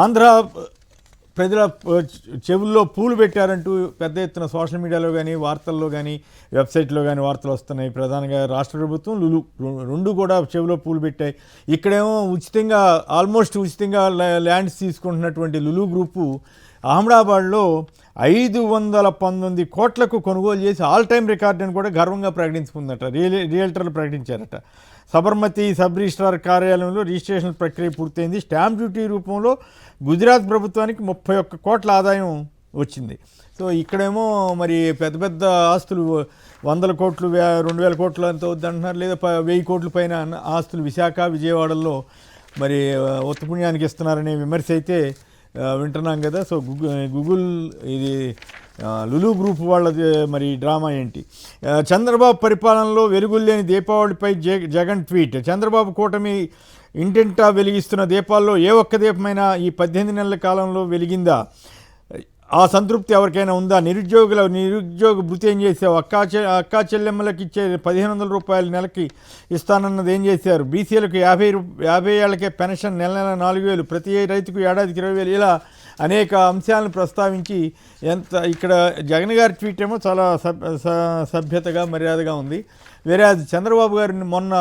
ఆంధ్ర ప్రజల చెవుల్లో పూలు పెట్టారంటూ పెద్ద ఎత్తున సోషల్ మీడియాలో కానీ వార్తల్లో కానీ వెబ్సైట్లో కానీ వార్తలు వస్తున్నాయి. ప్రధానంగా రాష్ట్ర ప్రభుత్వం లులు రెండు కూడా చెవిలో పూలు పెట్టాయి. ఇక్కడేమో ఉచితంగా ఆల్మోస్ట్ ఉచితంగా ల్యాండ్స్ తీసుకుంటున్నటువంటి లులు గ్రూపు అహ్మదాబాద్లో 519 కోట్లకు కొనుగోలు చేసి ఆల్ టైమ్ రికార్డు అని కూడా గర్వంగా ప్రకటించుకుందట. రియల్టర్లు ప్రకటించారట. సబర్మతి సబ్ రిజిస్ట్రార్ కార్యాలయంలో రిజిస్ట్రేషన్ ప్రక్రియ పూర్తయింది. స్టాంప్ డ్యూటీ రూపంలో గుజరాత్ ప్రభుత్వానికి 31 కోట్ల ఆదాయం వచ్చింది. సో ఇక్కడేమో మరి పెద్ద పెద్ద ఆస్తులు 100 కోట్లు 2000 కోట్లు అంత వద్దంటున్నారు, లేదా 1000 కోట్ల పైన ఆస్తులు విశాఖ విజయవాడల్లో మరి ఉత్తపుణ్యానికి ఇస్తున్నారనే విమర్శ అయితే వింటున్నాం కదా. సో గూగుల్ ఇది లులు గ్రూప్ వాళ్ళ మరి డ్రామా ఏంటి? చంద్రబాబు పరిపాలనలో వెలుగులేని దీపావళిపై జగన్ ట్వీట్. చంద్రబాబు కూటమి ఇంటింటా వెలిగిస్తున్న దీపాల్లో ఏ ఒక్క దీపమైనా ఈ 18 నెలల కాలంలో వెలిగిందా? ఆ సంతృప్తి ఎవరికైనా ఉందా? నిరుద్యోగ భృతి ఏం చేసావు? అక్కా చెల్లెమ్మలకు ఇచ్చే 1500 రూపాయలు నెలకి ఇస్తానన్నది ఏం చేశారు? బీసీలకు 50 ఏళ్లకే పెన్షన్, నెల 4000, ప్రతి రైతుకు ఏడాదికి 20,000, ఇలా అనేక అంశాలను ప్రస్తావించి ఇక్కడ జగన్ గారి ట్వీట్ ఏమో చాలా సభ్యతగా మర్యాదగా ఉంది. వేరే అది చంద్రబాబు గారిని మొన్న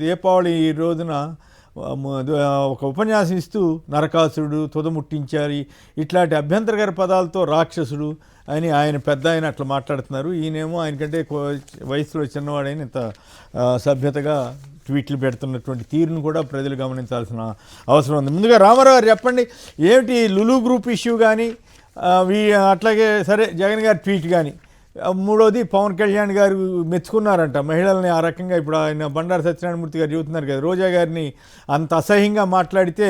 దీపావళి రోజున ఒక ఉపన్యాసం ఇస్తూ నరకాసురుడు, తుదముట్టించారు, ఇట్లాంటి అభ్యంతరకర పదాలతో రాక్షసుడు అని ఆయన పెద్ద ఆయన అట్లా మాట్లాడుతున్నారు. ఈయనేమో ఆయనకంటే వయసులో చిన్నవాడైన ఇంత సభ్యతగా ట్వీట్లు పెడుతున్నటువంటి తీరును కూడా ప్రజలు గమనించాల్సిన అవసరం ఉంది. ముందుగా రామారావు గారు చెప్పండి, ఏమిటి లులు గ్రూప్ ఇష్యూ కానీ అట్లాగే సరే జగన్ గారి ట్వీట్ కానీ, మూడోది పవన్ కళ్యాణ్ గారు మెచ్చుకున్నారంట మహిళల్ని ఆ రకంగా. ఇప్పుడు ఆయన బండారు సత్యనారాయణమూర్తి గారు చెబుతున్నారు కదా, రోజా గారిని అంత అసహ్యంగా మాట్లాడితే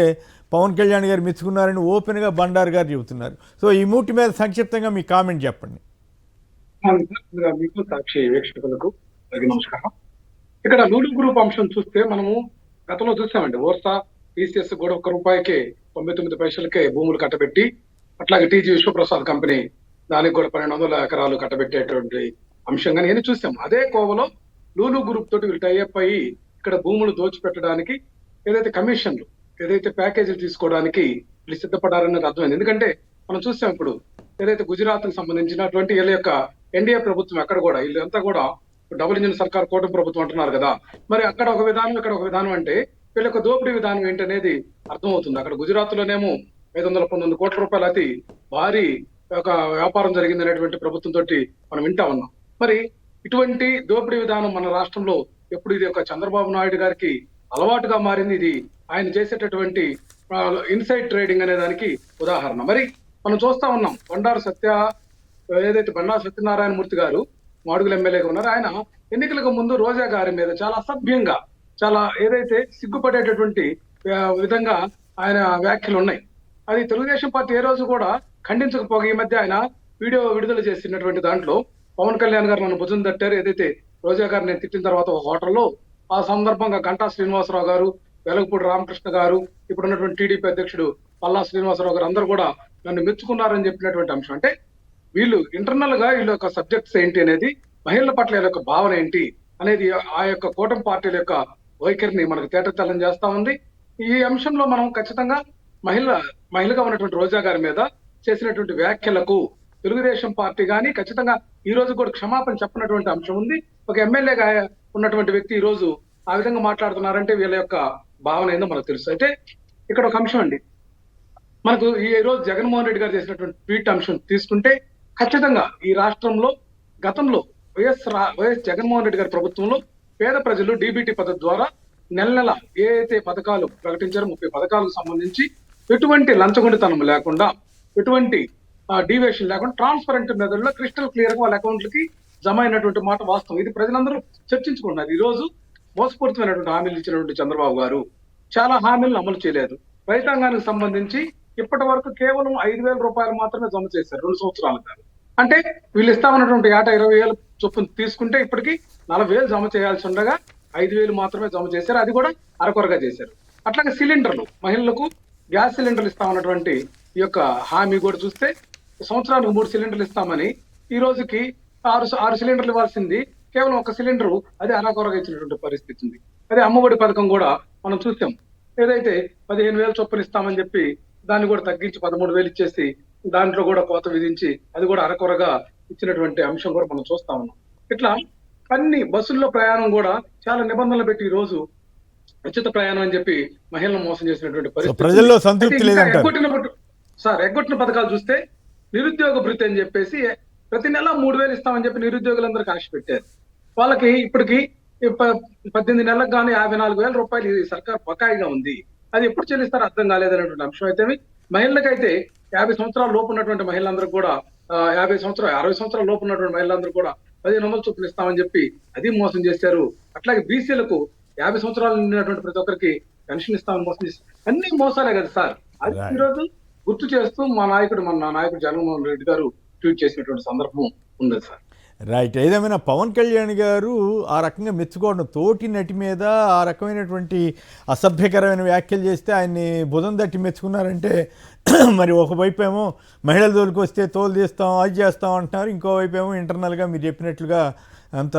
పవన్ కళ్యాణ్ గారు మెచ్చుకున్నారని ఓపెన్గా బండారు గారు చెబుతున్నారు. సో ఈ మూటి మీద సంక్షిప్తంగా మీ కామెంట్ చెప్పండి. మీకు సాక్షి వీక్షకులకు నమస్కారం. ఇక్కడ లులు గ్రూప్ అంశం చూస్తే మనము గతంలో చూసామండి. ఓర్సా టీసీఎస్ కూడా ₹1 99 పైసలకే భూములు కట్టబెట్టి, అట్లాగే టీజీ విశ్వప్రసాద్ కంపెనీ దానికి కూడా 1200 ఎకరాలు కట్టబెట్టేటువంటి అంశం కానీ ఏది చూసాం. అదే కోవలో లులు గ్రూప్ తోటి వీళ్ళు టైఅప్ అయ్యి ఇక్కడ భూములు దోచిపెట్టడానికి ఏదైతే కమిషన్లు, ఏదైతే ప్యాకేజీలు తీసుకోవడానికి వీళ్ళు సిద్ధపడారనేది అర్థమైంది. ఎందుకంటే మనం చూసాం ఇప్పుడు ఏదైతే గుజరాత్ కు సంబంధించినటువంటి వీళ్ళ యొక్క ఎన్డీఏ ప్రభుత్వం అక్కడ కూడా వీళ్ళంతా కూడా డబుల్ ఇంజిన్ సర్కార్, కూటమి ప్రభుత్వం అంటున్నారు కదా. మరి అక్కడ ఒక విధానం, ఇక్కడ ఒక విధానం అంటే వీళ్ళ యొక్క దోపిడీ విధానం ఏంటనేది అర్థమవుతుంది. అక్కడ గుజరాత్ లోనేమో 519 కోట్ల రూపాయలు అతి భారీ ఒక వ్యాపారం జరిగింది అనేటువంటి ప్రభుత్వంతో మనం వింటా ఉన్నాం. మరి ఇటువంటి దోపిడీ విధానం మన రాష్ట్రంలో ఎప్పుడు ఇది ఒక చంద్రబాబు నాయుడు గారికి అలవాటుగా మారింది. ఇది ఆయన చేసేటటువంటి ఇన్సైడ్ ట్రేడింగ్ అనే దానికి ఉదాహరణ. మరి మనం చూస్తా ఉన్నాం, బండారు సత్యనారాయణ మూర్తి గారు మాడుగుల ఎమ్మెల్యేగా ఉన్నారు. ఆయన ఎన్నికలకు ముందు రోజా గారి మీద చాలా అసభ్యంగా, చాలా ఏదైతే సిగ్గుపడేటటువంటి విధంగా ఆయన వ్యాఖ్యలు ఉన్నాయి. అది తెలుగుదేశం పార్టీ ఏ రోజు కూడా ఖండించకపోగా ఈ మధ్య ఆయన వీడియో విడుదల చేసినటువంటి దాంట్లో పవన్ కళ్యాణ్ గారు నన్ను భుజం తట్టారు, ఏదైతే రోజా గారిని తిట్టిన తర్వాత ఒక హోటల్లో ఆ సందర్భంగా గంటా శ్రీనివాసరావు గారు, వెలగపూడి రామకృష్ణ గారు, ఇప్పుడు ఉన్నటువంటి టీడీపీ అధ్యక్షుడు పల్లా శ్రీనివాసరావు గారు అందరూ కూడా నన్ను మెచ్చుకున్నారని చెప్పినటువంటి అంశం. అంటే వీళ్ళు ఇంటర్నల్ గా వీళ్ళ యొక్క సబ్జెక్ట్స్ ఏంటి అనేది, మహిళల పట్ల వీళ్ళ యొక్క భావన ఏంటి అనేది ఆ యొక్క కూటమి పార్టీల యొక్క వైఖరిని మనకు తేటతెల్లం చేస్తా ఉంది. ఈ అంశంలో మనం ఖచ్చితంగా మహిళగా ఉన్నటువంటి రోజా గారి మీద చేసినటువంటి వ్యాఖ్యలకు తెలుగుదేశం పార్టీ కానీ ఖచ్చితంగా ఈ రోజు కూడా క్షమాపణ చెప్పినటువంటి అంశం ఉంది. ఒక ఎమ్మెల్యేగా ఉన్నటువంటి వ్యక్తి ఈ రోజు ఆ విధంగా మాట్లాడుతున్నారంటే వీళ్ళ యొక్క భావన ఏందో మనకు తెలుసు. అయితే ఇక్కడ ఒక అంశం అండి, మనకు ఈ రోజు జగన్మోహన్ రెడ్డి గారు చేసినటువంటి ట్వీట్ అంశం తీసుకుంటే ఖచ్చితంగా ఈ రాష్ట్రంలో గతంలో వైఎస్ జగన్మోహన్ రెడ్డి గారి ప్రభుత్వంలో పేద ప్రజలు డీబీటీ పద్ధతి ద్వారా నెల ఏదైతే పథకాలు ప్రకటించారో 30 పథకాలకు సంబంధించి ఎటువంటి లంచగొండితనం లేకుండా, ఎటువంటి డీవియేషన్ లేకుండా ట్రాన్స్పరెంట్ మెథడ్లో క్రిస్టల్ క్లియర్ గా వాళ్ళ అకౌంట్లకి జమ అయినటువంటి మాట వాస్తవం. ఇది ప్రజలందరూ చర్చించుకున్నారు. ఈ రోజు మోసపూరితమైనటువంటి హామీలు ఇచ్చినటువంటి చంద్రబాబు గారు చాలా హామీలను అమలు చేయలేదు. రైతాంగానికి సంబంధించి ఇప్పటి వరకు కేవలం 5,000 రూపాయలు మాత్రమే జమ చేశారు 2 సంవత్సరాలు కాదు. అంటే వీళ్ళు ఇస్తామన్నటువంటి ఏటా 20,000 చొప్పున తీసుకుంటే ఇప్పటికి 40,000 జమ చేయాల్సి ఉండగా 5,000 మాత్రమే జమ చేశారు. అది కూడా అరకొరగా చేశారు. అట్లాగే సిలిండర్లు, మహిళలకు గ్యాస్ సిలిండర్లు ఇస్తామన్నటువంటి ఈ యొక్క హామీ కూడా చూస్తే సంవత్సరానికి 3 సిలిండర్లు ఇస్తామని ఈ రోజుకి 6 సిలిండర్లు ఇవ్వాల్సింది కేవలం 1 సిలిండరు అది అరకొరగా ఇచ్చినటువంటి పరిస్థితి ఉంది. అదే అమ్మఒడి పథకం కూడా మనం చూసాం, ఏదైతే 15,000 చొప్పున ఇస్తామని చెప్పి దాన్ని కూడా తగ్గించి 13,000 ఇచ్చేసి దాంట్లో కూడా కోత విధించి అది కూడా అరకొరగా ఇచ్చినటువంటి అంశం కూడా మనం చూస్తా ఉన్నాం. ఇట్లా అన్ని బస్సుల్లో ప్రయాణం కూడా చాలా నిబంధనలు పెట్టి ఈ రోజు ఉచిత ప్రయాణం అని చెప్పి మహిళలను మోసం చేసినటువంటి పరిస్థితి. ప్రజల్లో సంతృప్తి లేదంటారు. ఎగ్గొట్టిన పథకాలు చూస్తే నిరుద్యోగ భృతి అని చెప్పేసి ప్రతి నెల 3,000 ఇస్తామని చెప్పి నిరుద్యోగులందరికీ ఆశ పెట్టారు. వాళ్ళకి ఇప్పటికి 18 నెలలకు గానీ 54,000 రూపాయలు ఈ సర్కార్ బకాయిగా ఉంది. అది ఎప్పుడు చెల్లిస్తారో అర్థం కాలేదనేటువంటి అంశం అయితే మహిళలకైతే 50 సంవత్సరాల లోపు ఉన్నటువంటి మహిళలందరూ కూడా 60 సంవత్సరాల లోపు ఉన్నటువంటి మహిళలందరూ కూడా 1500 చొప్పున ఇస్తామని చెప్పి అది మోసం చేశారు. అట్లాగే బీసీలకు 50 సంవత్సరాలు నిండినటువంటి ప్రతి ఒక్కరికి పెన్షన్ ఇస్తామని మోసం చేశారు. అన్ని మోసాలే కదా సార్. అది ఈరోజు గుర్తు చేస్తూ మన నాయకుడు జగన్మోహన్ రెడ్డి గారు ట్వీట్ చేసినటువంటి సందర్భం ఉంది సార్. రైట్. ఏదేమైనా పవన్ కళ్యాణ్ గారు ఆ రకంగా మెచ్చుకోవడం, తోటి నటి మీద ఆ రకమైనటువంటి అసభ్యకరమైన వ్యాఖ్యలు చేస్తే ఆయన్ని భుజం తట్టి మెచ్చుకున్నారంటే మరి ఒకవైపు ఏమో మహిళల జోలికి వస్తే తోలు తీస్తాం అది చేస్తాం అంటున్నారు, ఇంకోవైపు ఏమో ఇంటర్నల్గా మీరు చెప్పినట్లుగా అంత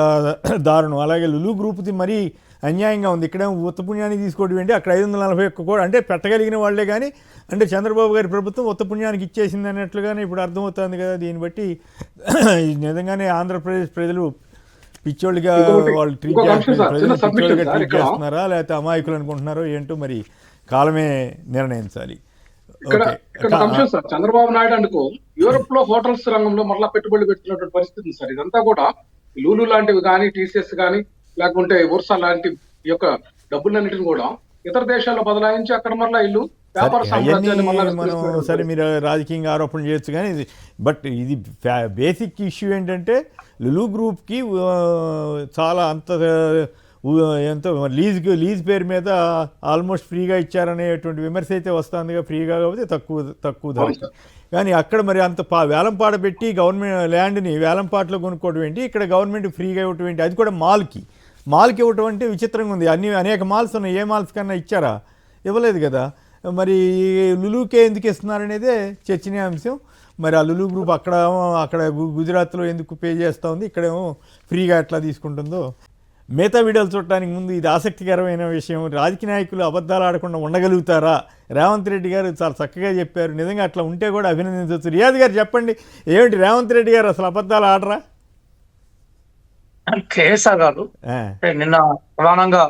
దారుణం. అలాగే లులు గ్రూప్ది మరీ అన్యాయంగా ఉంది. ఇక్కడేమో ఉత్తపుణ్యానికి తీసుకోవడం ఏంటి, అక్కడ 541 కూడా అంటే పెట్టగలిగిన వాళ్లే కానీ అంటే చంద్రబాబు గారి ప్రభుత్వం ఉత్తపుణ్యానికి ఇచ్చేసింది అన్నట్లుగానే ఇప్పుడు అర్థమవుతుంది కదా. దీన్ని బట్టి నిజంగానే ఆంధ్రప్రదేశ్ ప్రజలు పిచ్చోళ్ళుగా వాళ్ళు ట్రీట్ చేస్తున్నారా లేకపోతే అమాయకులు అనుకుంటున్నారో ఏంటో మరి కాలమే నిర్ణయించాలి. ఇక్కడ అంశం సార్, చంద్రబాబు నాయుడు అనుకో యూరోప్ లో హోటల్స్ రంగంలో మరలా పెట్టుబడులు పెడుతున్నటువంటి పరిస్థితి ఉంది సార్. ఇదంతా కూడా లూలు లాంటివి కానీ, టీసీఎస్ కానీ, లేకుంటే వర్షా లాంటి ఈ యొక్క డబ్బులన్నిటిని కూడా ఇతర దేశాల్లో బదలాయించి అక్కడ మరలా ఇల్లు వ్యాపార మనం సరే మీరు రాజకీయంగా ఆరోపణలు చేయొచ్చు కానీ బట్ ఇది బేసిక్ ఇష్యూ ఏంటంటే లులు గ్రూప్కి చాలా ఎంతో లీజ్ పేరు మీద ఆల్మోస్ట్ ఫ్రీగా ఇచ్చారనేటువంటి విమర్శ అయితే వస్తుందిగా. ఫ్రీగా కాకపోతే తక్కువ ధర. కానీ అక్కడ మరి అంత వేలంపాట పెట్టి గవర్నమెంట్ ల్యాండ్ని వేలంపాటలో కొనుక్కోవడం ఏంటి, ఇక్కడ గవర్నమెంట్ ఫ్రీగా ఇవ్వటం ఏంటి, అది కూడా మాల్కి ఇవ్వటం అంటే విచిత్రంగా ఉంది. అనేక మాల్స్ ఉన్నాయి, ఏ మాల్స్ కన్నా ఇచ్చారా? ఇవ్వలేదు కదా. మరి లులుకే ఎందుకు ఇస్తున్నారనేదే చర్చనీయాంశం. మరి ఆ లులు గ్రూప్ అక్కడ గుజరాత్లో ఎందుకు పే చేస్తూ ఉంది, ఇక్కడేమో ఫ్రీగా ఎట్లా తీసుకుంటుందో. మిగతా వీడియోలు చూడటానికి ముందు ఇది ఆసక్తికరమైన విషయం. రాజకీయ నాయకులు అబద్ధాలు ఆడకుండా ఉండగలుగుతారా? రేవంత్ రెడ్డి గారు చాలా చక్కగా చెప్పారు. నిజంగా అట్లా ఉంటే కూడా అభినందించవచ్చు. రియాజ్ గారు చెప్పండి, ఏమిటి రేవంత్ రెడ్డి గారు అసలు అబద్ధాలు ఆడరా? కేసీఆర్ గారు నిన్న ప్రధానంగా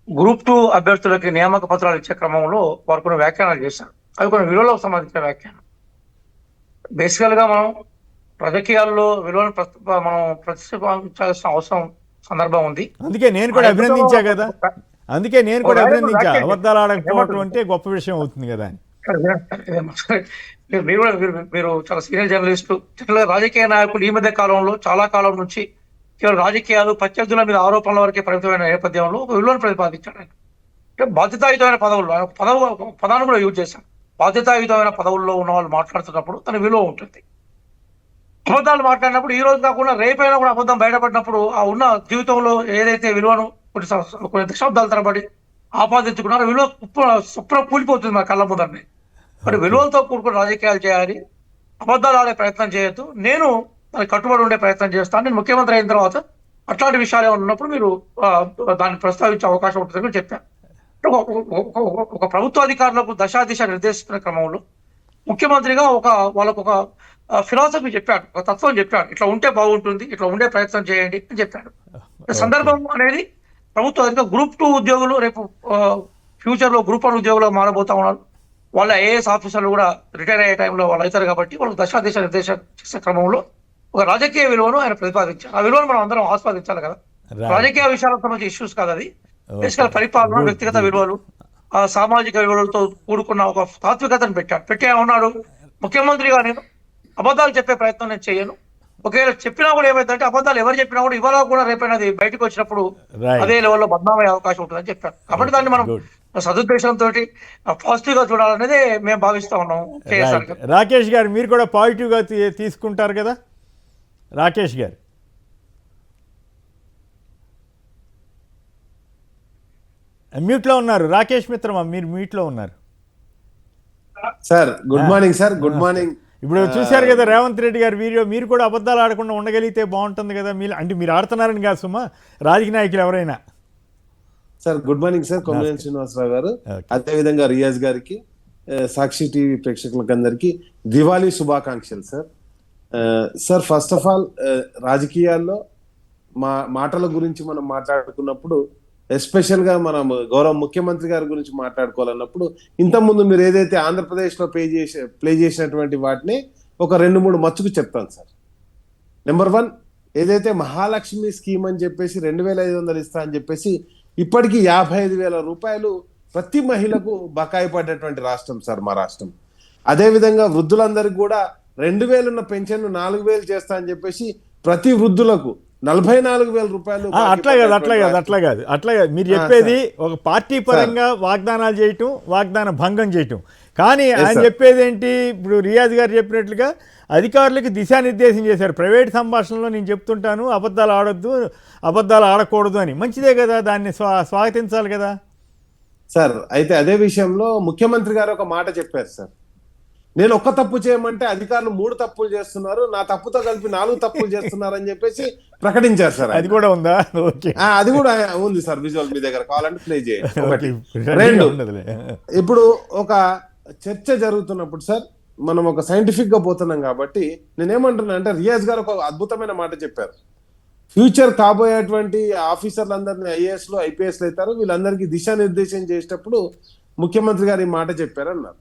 గ్రూప్ 2 అభ్యర్థులకి నియామక పత్రాలు ఇచ్చే క్రమంలో వారు కొన్ని వ్యాఖ్యానాలు చేశారు. అవి కొన్ని విలువలకు సంబంధించిన వ్యాఖ్యానం. బేసికల్ గా మనం రాజకీయాల్లో విలువను మనం ప్రతిష్ఠించాల్సిన అవసరం సందర్భం ఉంది. అందుకే నేను కూడా అభినందించా కదా. అబద్ధాలు ఆడకపోవడం అంటే గొప్ప విషయం అవుతుంది కదా. మీరు చాలా సీనియర్ జర్నలిస్టు. రాజకీయ నాయకులు ఈ మధ్య కాలంలో చాలా కాలం నుంచి కేవలం రాజకీయాలు ప్రత్యర్థుల మీద ఆరోపణల వరకే పరిమితమైన నేపథ్యంలో ఒక విలువను ప్రతిపాదించాడు. అంటే బాధ్యతాయుతమైన పదవులు, పదాన్ని కూడా యూజ్ చేశాం. బాధ్యతాయుతమైన పదవుల్లో ఉన్న వాళ్ళు మాట్లాడుతున్నప్పుడు తన విలువ ఉంటుంది. అబద్ధాలు మాట్లాడినప్పుడు ఈ రోజు కాకుండా రేపైనా కూడా అబద్ధం బయటపడినప్పుడు ఆ ఉన్న జీవితంలో ఏదైతే విలువను కొన్ని దశాబ్దాల తరబడి ఆపాదించుకున్నారో విలువ సుప్ర కూలిపోతుంది మా కళ్ళ ముందరనే. మరి విలువలతో కూడుకుని రాజకీయాలు చేయాలి, అబద్ధాలు ఆడే ప్రయత్నం చేయొద్దు. నేను దానికి కట్టుబడి ఉండే ప్రయత్నం చేస్తాను. నేను ముఖ్యమంత్రి అయిన తర్వాత అట్లాంటి విషయాలు ఏమైనా ఉన్నప్పుడు మీరు దాన్ని ప్రస్తావించే అవకాశం ఉంటుందని చెప్పాను. ఒక ప్రభుత్వ అధికారులకు దశాదిశ నిర్దేశిస్తున్న క్రమంలో ముఖ్యమంత్రిగా వాళ్ళకు ఒక ఫిలాసఫీ చెప్పాడు, ఒక తత్వం చెప్పాడు. ఇట్లా ఉంటే బాగుంటుంది, ఇట్లా ఉండే ప్రయత్నం చేయండి అని చెప్పాడు. సందర్భం అనేది ప్రభుత్వ అధికారులు గ్రూప్ 2 ఉద్యోగులు రేపు ఫ్యూచర్ లో గ్రూప్ 1 ఉద్యోగులు మారబోతా ఉన్నారు. వాళ్ళ ఐఏఎస్ ఆఫీసర్లు కూడా రిటైర్ అయ్యే టైంలో వాళ్ళు అవుతారు కాబట్టి వాళ్ళకి దశాదిశ నిర్దేశం చేసే క్రమంలో ఒక రాజకీయ విలువను ఆయన ప్రతిపాదించారు. ఆ విలువను మనం అందరం ఆస్వాదించాలి కదా. రాజకీయ విషయాలకు సంబంధించిన ఇష్యూస్ కాదు అది. బేసికల్ పరిపాలన, వ్యక్తిగత విలువలు, ఆ సామాజిక విలువలతో కూడుకున్న ఒక తాత్వికతను పెట్టి ఏమన్నాడు, ముఖ్యమంత్రిగా నేను అబద్ధాలు చెప్పే ప్రయత్నం నేను చేయను. ఒకవేళ చెప్పినా కూడా ఏమైందంటే అబద్ధాలు ఎవరు చెప్పినా కూడా ఇవాళ కూడా రేపైనా అది బయటకు వచ్చినప్పుడు అదే లెవెల్లో బద్నామయ్యే అవకాశం ఉంటుందని చెప్పాను. కాబట్టి దాన్ని మనం సదుద్దేశంతో పాజిటివ్ గా చూడాలనేది మేము భావిస్తా ఉన్నాం. రాకేష్ గారు మీరు కూడా పాజిటివ్ గా తీసుకుంటారు కదా? రాకేష్ గారు మ్యూట్లో ఉన్నారు. రాకేష్ మిత్రమా మీరు మ్యూట్లో ఉన్నారు sir. Good morning sir. Good morning. ఇప్పుడు చూశారు కదా రేవంత్ రెడ్డి గారి వీడియో. మీరు కూడా అబద్ధాలు ఆడకుండా ఉండగలిగితే బాగుంటుంది కదా. మీరు ఆడుతున్నారని కాదు సుమా, రాజకీయ నాయకులు ఎవరైనా. Sir good morning sir. Kommineni Srinivasarao గారు, అదేవిధంగా రియాజ్ గారికి, సాక్షి టీవీ ప్రేక్షకులకందరికీ దివాళీ శుభాకాంక్షలు sir. Sir first of all రాజకీయాల్లో మాటల గురించి మనం మాట్లాడుకున్నప్పుడు ఎస్పెషల్ గా మనం గౌరవ ముఖ్యమంత్రి గారి గురించి మాట్లాడుకోవాలన్నప్పుడు ఇంతకుముందు మీరు ఏదైతే ఆంధ్రప్రదేశ్ లో ప్లే చేసినటువంటి వాటిని ఒక 2-3 మచ్చుకు చెప్తాను సార్. నెంబర్ 1, ఏదైతే మహాలక్ష్మి స్కీమ్ అని చెప్పేసి 2,500 ఇస్తా అని చెప్పేసి ఇప్పటికీ 55,000 రూపాయలు ప్రతి మహిళకు బకాయి పడ్డటువంటి రాష్ట్రం సార్ మా రాష్ట్రం. అదే విధంగా వృద్ధులందరికీ కూడా 2,000 ఉన్న పెన్షన్ 4,000 చేస్తా అని చెప్పేసి ప్రతి వృద్ధులకు 44,000 రూపాయలు. అట్లా కాదు మీరు చెప్పేది ఒక పార్టీ పరంగా వాగ్దానాలు చేయటం, వాగ్దాన భంగం చేయటం. కానీ ఆయన చెప్పేది ఏంటి, ఇప్పుడు రియాజ్ గారు చెప్పినట్లుగా అధికారులకు దిశానిర్దేశం చేశారు. ప్రైవేట్ సంభాషణలో నేను చెప్తుంటాను అబద్ధాలు ఆడొద్దు, అబద్ధాలు ఆడకూడదు అని. మంచిదే కదా, దాన్ని స్వాగతించాలి కదా సార్. అయితే అదే విషయంలో ముఖ్యమంత్రి గారు ఒక మాట చెప్పారు సార్. నేను ఒక్క తప్పు చేయమంటే అధికారులు 3 తప్పులు చేస్తున్నారు, నా తప్పుతో కలిపి 4 తప్పులు చేస్తున్నారు అని చెప్పేసి ప్రకటించారు సార్. అది కూడా ఉందా? అది కూడా ఉంది సార్. విజువల్ మీ దగ్గర కావాలంటే ప్లే చేయండి. 2, ఇప్పుడు ఒక చర్చ జరుగుతున్నప్పుడు సార్ మనం ఒక సైంటిఫిక్ గా పోతున్నాం కాబట్టి నేనేమంటున్నా అంటే రియాజ్ గారు ఒక అద్భుతమైన మాట చెప్పారు. ఫ్యూచర్ కాబోయేటువంటి ఆఫీసర్లందరినీ ఐఏఎస్లు ఐపీఎస్లు అవుతారు, వీళ్ళందరికీ దిశానిర్దేశం చేసేటప్పుడు ముఖ్యమంత్రి గారు ఈ మాట చెప్పారన్నారు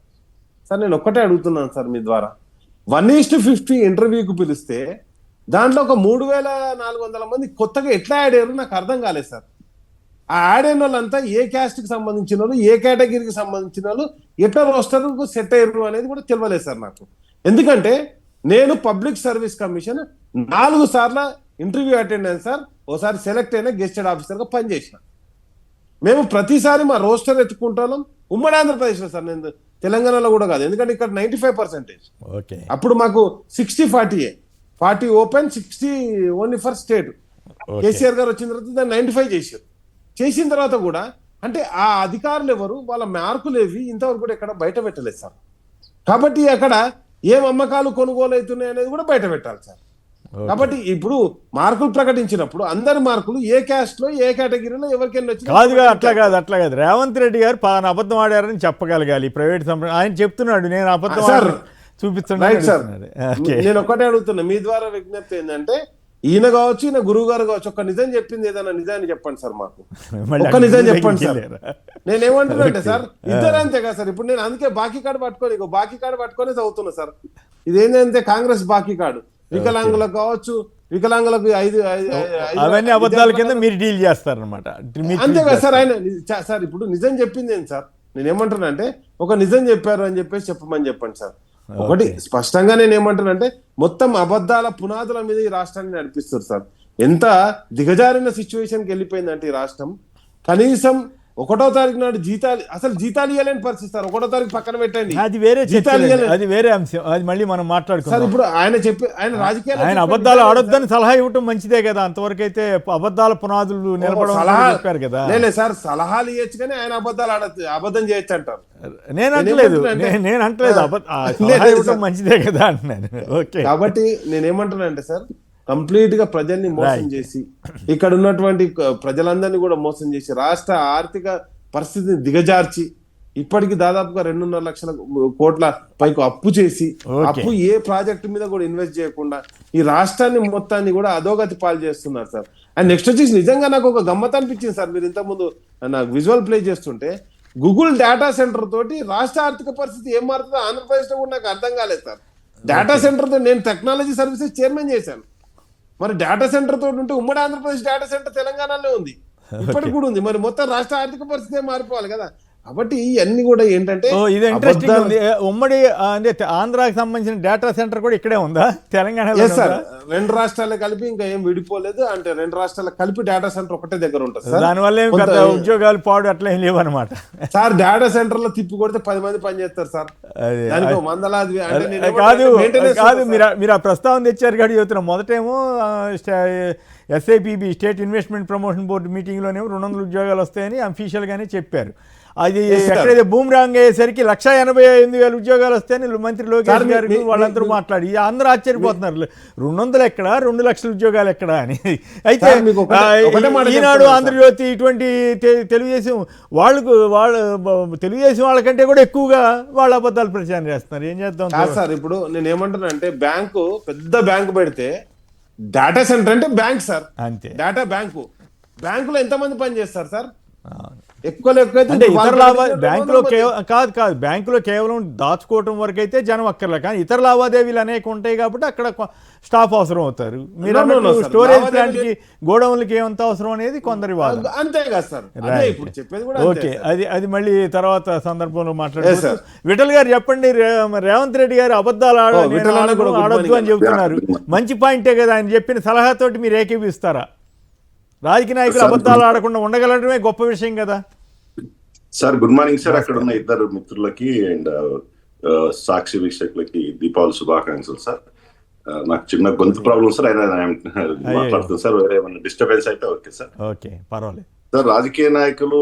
సార్. నేను ఒక్కటే అడుగుతున్నాను సార్ మీ ద్వారా, 1:50 ఇంటర్వ్యూకి పిలిస్తే దాంట్లో ఒక 3,400 మంది కొత్తగా ఎట్లా యాడ్ అయ్యారు నాకు అర్థం కాలేదు సార్. ఆ యాడ్ అయిన వాళ్ళంతా ఏ క్యాస్ట్ కి సంబంధించిన వాళ్ళు, ఏ కేటగిరీకి సంబంధించిన వాళ్ళు, ఎట్లా రోస్టర్కు సెట్ అయ్యారు అనేది కూడా తెలియలేదు సార్ నాకు. ఎందుకంటే నేను పబ్లిక్ సర్వీస్ కమిషన్ 4 సార్లు ఇంటర్వ్యూ అటెండ్ అయ్యాను సార్. ఒకసారి సెలెక్ట్ అయిన గెస్టెడ్ ఆఫీసర్గా పనిచేసిన. మేము ప్రతిసారి మా రోస్టర్ ఎత్తుకుంటాం ఉమ్మడి ఆంధ్రప్రదేశ్లో సార్, నేను తెలంగాణలో కూడా కాదు. ఎందుకంటే ఇక్కడ 95%. అప్పుడు మాకు 60-40 open, 60 only for state. KCR గారు వచ్చిన తర్వాత దాన్ని 95 చేశారు. చేసిన తర్వాత కూడా అంటే ఆ అధికారులు ఎవరు, వాళ్ళ మార్కులు ఏవి ఇంతవరకు కూడా ఎక్కడ బయట పెట్టలేదు సార్. కాబట్టి అక్కడ ఏం అమ్మకాలు కొనుగోలు అవుతున్నాయి అనేది కూడా బయట పెట్టాలి సార్. కాబట్టి ఇప్పుడు మార్కులు ప్రకటించినప్పుడు అందరి మార్కులు ఏ క్యాస్ట్ లో ఏ కేటగిరీలో ఎవరికైనా వచ్చింది అట్లా కాదు. రేవంత్ రెడ్డి గారు అబద్ధం ఆడారని చెప్పగలగాలి. ప్రైవేట్ ఆయన చెప్తున్నాడు నేను అబద్ధం చూపిస్తున్నాను సార్. నేను ఒక్కటే అడుగుతున్నా మీ ద్వారా విజ్ఞప్తి ఏంటంటే, ఈయన కావచ్చు ఈయన గురువు గారు కావచ్చు, ఒక నిజం చెప్పింది ఏదైనా నిజాన్ని చెప్పండి సార్, మాకు ఒక్క నిజం చెప్పండి సార్. నేనేమంటున్నా అంటే సార్ ఇద్దరు అంతే కదా సార్. ఇప్పుడు నేను అందుకే బాకీ కార్డు పట్టుకొని చదువుతున్నా సార్. ఇదేంటంటే కాంగ్రెస్ బాకీ కార్డు వికలాంగులకు కావచ్చు, వికలాంగులకు 5 అవన్నీ అబద్ధాల కింద మీరు డీల్ చేస్తారనమాట. అంతే కదా సార్. ఆయన సార్ ఇప్పుడు నిజం చెప్పింది ఏంటి సార్, నేనేమంటున్నా అంటే ఒక నిజం చెప్పారు అని చెప్పేసి చెప్పమని చెప్పండి సార్. ఒకటి స్పష్టంగా నేను ఏమంటున్నానంటే మొత్తం అబద్ధాల పునాదుల మీద ఈ రాష్ట్రాన్ని నడిపిస్తారు సార్. ఎంత దిగజారిన సిచ్యువేషన్కి వెళ్ళిపోయిందంటే ఈ రాష్ట్రం, కనీసం 1వ తారీఖు నాడు జీతాలు ఇవ్వలేని పరిస్థితి సార్. 1వ తారీఖు పక్కన పెట్టండి, అది వేరే అంశం, అది మళ్ళీ మనం మాట్లాడుకుందాం. ఇప్పుడు ఆయన రాజకీయాలు ఆయన అబద్ధాలు ఆడొద్దని సలహా ఇవ్వటం మంచిదే కదా. అంతవరకు అయితే అబద్ధాల పునాదులు నిలబడారు కదా. లేదు సార్, సలహాలు ఇవ్వచ్చు కానీ ఆయన అబద్ధం చేయొచ్చు అంటారు. నేను అంటలేదు మంచిదే కదా అంటున్నాను. ఓకే, కాబట్టి నేనేమంటున్నా అంటే సార్ కంప్లీట్ గా ప్రజల్ని మోసం చేసి, ఇక్కడ ఉన్నటువంటి ప్రజలందరినీ కూడా మోసం చేసి, రాష్ట్ర ఆర్థిక పరిస్థితిని దిగజార్చి ఇప్పటికి దాదాపుగా 2.5 లక్షల కోట్ల పైకి అప్పు చేసి, అప్పు ఏ ప్రాజెక్టు మీద కూడా ఇన్వెస్ట్ చేయకుండా ఈ రాష్ట్రాన్ని మొత్తాన్ని కూడా అధోగతి పాలు చేస్తున్నారు సార్. అండ్ నెక్స్ట్ వచ్చేసి నిజంగా నాకు ఒక గమ్మత్ అనిపించింది సార్. మీరు ఇంతకుముందు నాకు విజువల్ ప్లే చేస్తుంటే గూగుల్ డేటా సెంటర్ తోటి రాష్ట్ర ఆర్థిక పరిస్థితి ఏం మారుతుందో ఆంధ్రప్రదేశ్ లో కూడా నాకు అర్థం కాలేదు సార్. డేటా సెంటర్ తో నేను టెక్నాలజీ సర్వీసెస్ చైర్మన్ చేశాను. మరి డేటా సెంటర్ తోటి ఉంటే ఉమ్మడి ఆంధ్రప్రదేశ్ డేటా సెంటర్ తెలంగాణలో ఉంది, ఇప్పటికి కూడా ఉంది. మరి మొత్తం రాష్ట్ర ఆర్థిక పరిస్థితి మారిపోవాలి కదా. కాబట్టి ఇవన్నీ కూడా ఏంటంటే ఇది ఇంట్రెస్టింగ్ ఉంది. ఉమ్మడి ఆంధ్రాకి సంబంధించిన డేటా సెంటర్ కూడా ఇక్కడే ఉందా తెలంగాణలో? సార్ 2 రాష్ట్రాలు కలిపి ఇంకా ఏం విడిపోలేదు. అంటే 2 రాష్ట్రాలు కలిపి డేటా సెంటర్ ఒకటే దగ్గర ఉంటుంది సార్. దానివల్ల ఉద్యోగాలు పాడు అట్లా ఏం లేవు అనమాట సార్. డేటా సెంటర్ లో తిప్పి కొడితే 10 మంది పనిచేస్తారు సార్. దానికి వందలాది కాదు. మీరు ఆ ప్రస్తావన తెచ్చారు కాబట్టి చెబుతున్నా. మొదటేమో SIPB state investment promotion board మీటింగ్లోనేమో 200 ఉద్యోగాలు వస్తాయని అఫీషియల్గానే చెప్పారు. అది Yes, sir. ఎక్కడైతే బూమ్రాంగ్ అయ్యేసరికి 1,85,000 ఉద్యోగాలు వస్తాయని మంత్రి లోకేష్ Sir, గారికి వాళ్ళందరూ మాట్లాడి అందరూ ఆశ్చర్యపోతున్నారు 200 ఎక్కడ 2 లక్షల ఉద్యోగాలు ఎక్కడ అని. అయితే Sir, మీకు ఒకటే మాట ఈనాడు చెప్తాను, sir. ఆంధ్రజ్యోతి ఇటువంటి తెలుగుదేశం తెలుగుదేశం వాళ్ళకంటే కూడా ఎక్కువగా వాళ్ళ అబద్ధాలు ప్రచారం చేస్తున్నారు. ఏం చేద్దాం కాదు సార్, ఇప్పుడు నేను ఏమంటున్నా అంటే బ్యాంకు పెద్ద బ్యాంకు పెడితే డేటా సెంటర్ అంటే బ్యాంక్ సార్, అంతే. డేటా బ్యాంకులో ఎంతమంది పని చేస్తారు సార్? అవును. ఎక్కువ అంటే ఇతర లాభాలు బ్యాంకులో కాదు బ్యాంకులో కేవలం దాచుకోవటం వరకు అయితే జనం అక్కర్లే, కానీ ఇతర లావాదేవీలు అనేక ఉంటాయి కాబట్టి అక్కడ స్టాఫ్ అవసరం అవుతారు. మీరు no, sir. స్టోరేజ్ ప్లాంట్ కి గోడౌన్లకి ఏమంత అవసరం అనేది కొందరి వాదన. అంతే కదా సార్, అదే ఇప్పుడు చెప్పేది కూడా ఓకే, అది మళ్ళీ తర్వాత సందర్భంలో Yes, మాట్లాడుకోవచ్చు. sir. విఠల్ గారు చెప్పండి, రేవంత్ రెడ్డి గారు అబద్ధాలు విఠల్ అన్న కూడా good ఆడొద్దు అని morning. చెబుతున్నారు. మంచి పాయింటే కదా, ఆయన చెప్పిన సలహాతోటి మీరు ఏకీపిస్తారా? రాజకీయ నాయకులు Sir, అబద్ధాలు ఆడకుండా ఉండగలడమే గొప్ప విషయం కదా. Sir good morning sir. అక్కడ ఉన్న ఇద్దరు మిత్రులకి అండ్ సాక్షి వీక్షకులకి దీపావళి శుభాకాంక్షలు సార్. నాకు చిన్న గొంతు ప్రాబ్లం సార్, అయినా మాట్లాడుతుంది సార్. వేరే ఏమైనా డిస్టర్బెన్స్ అయితే ఓకే సార్. ఓకే, పర్వాలేదు సార్. రాజకీయ నాయకులు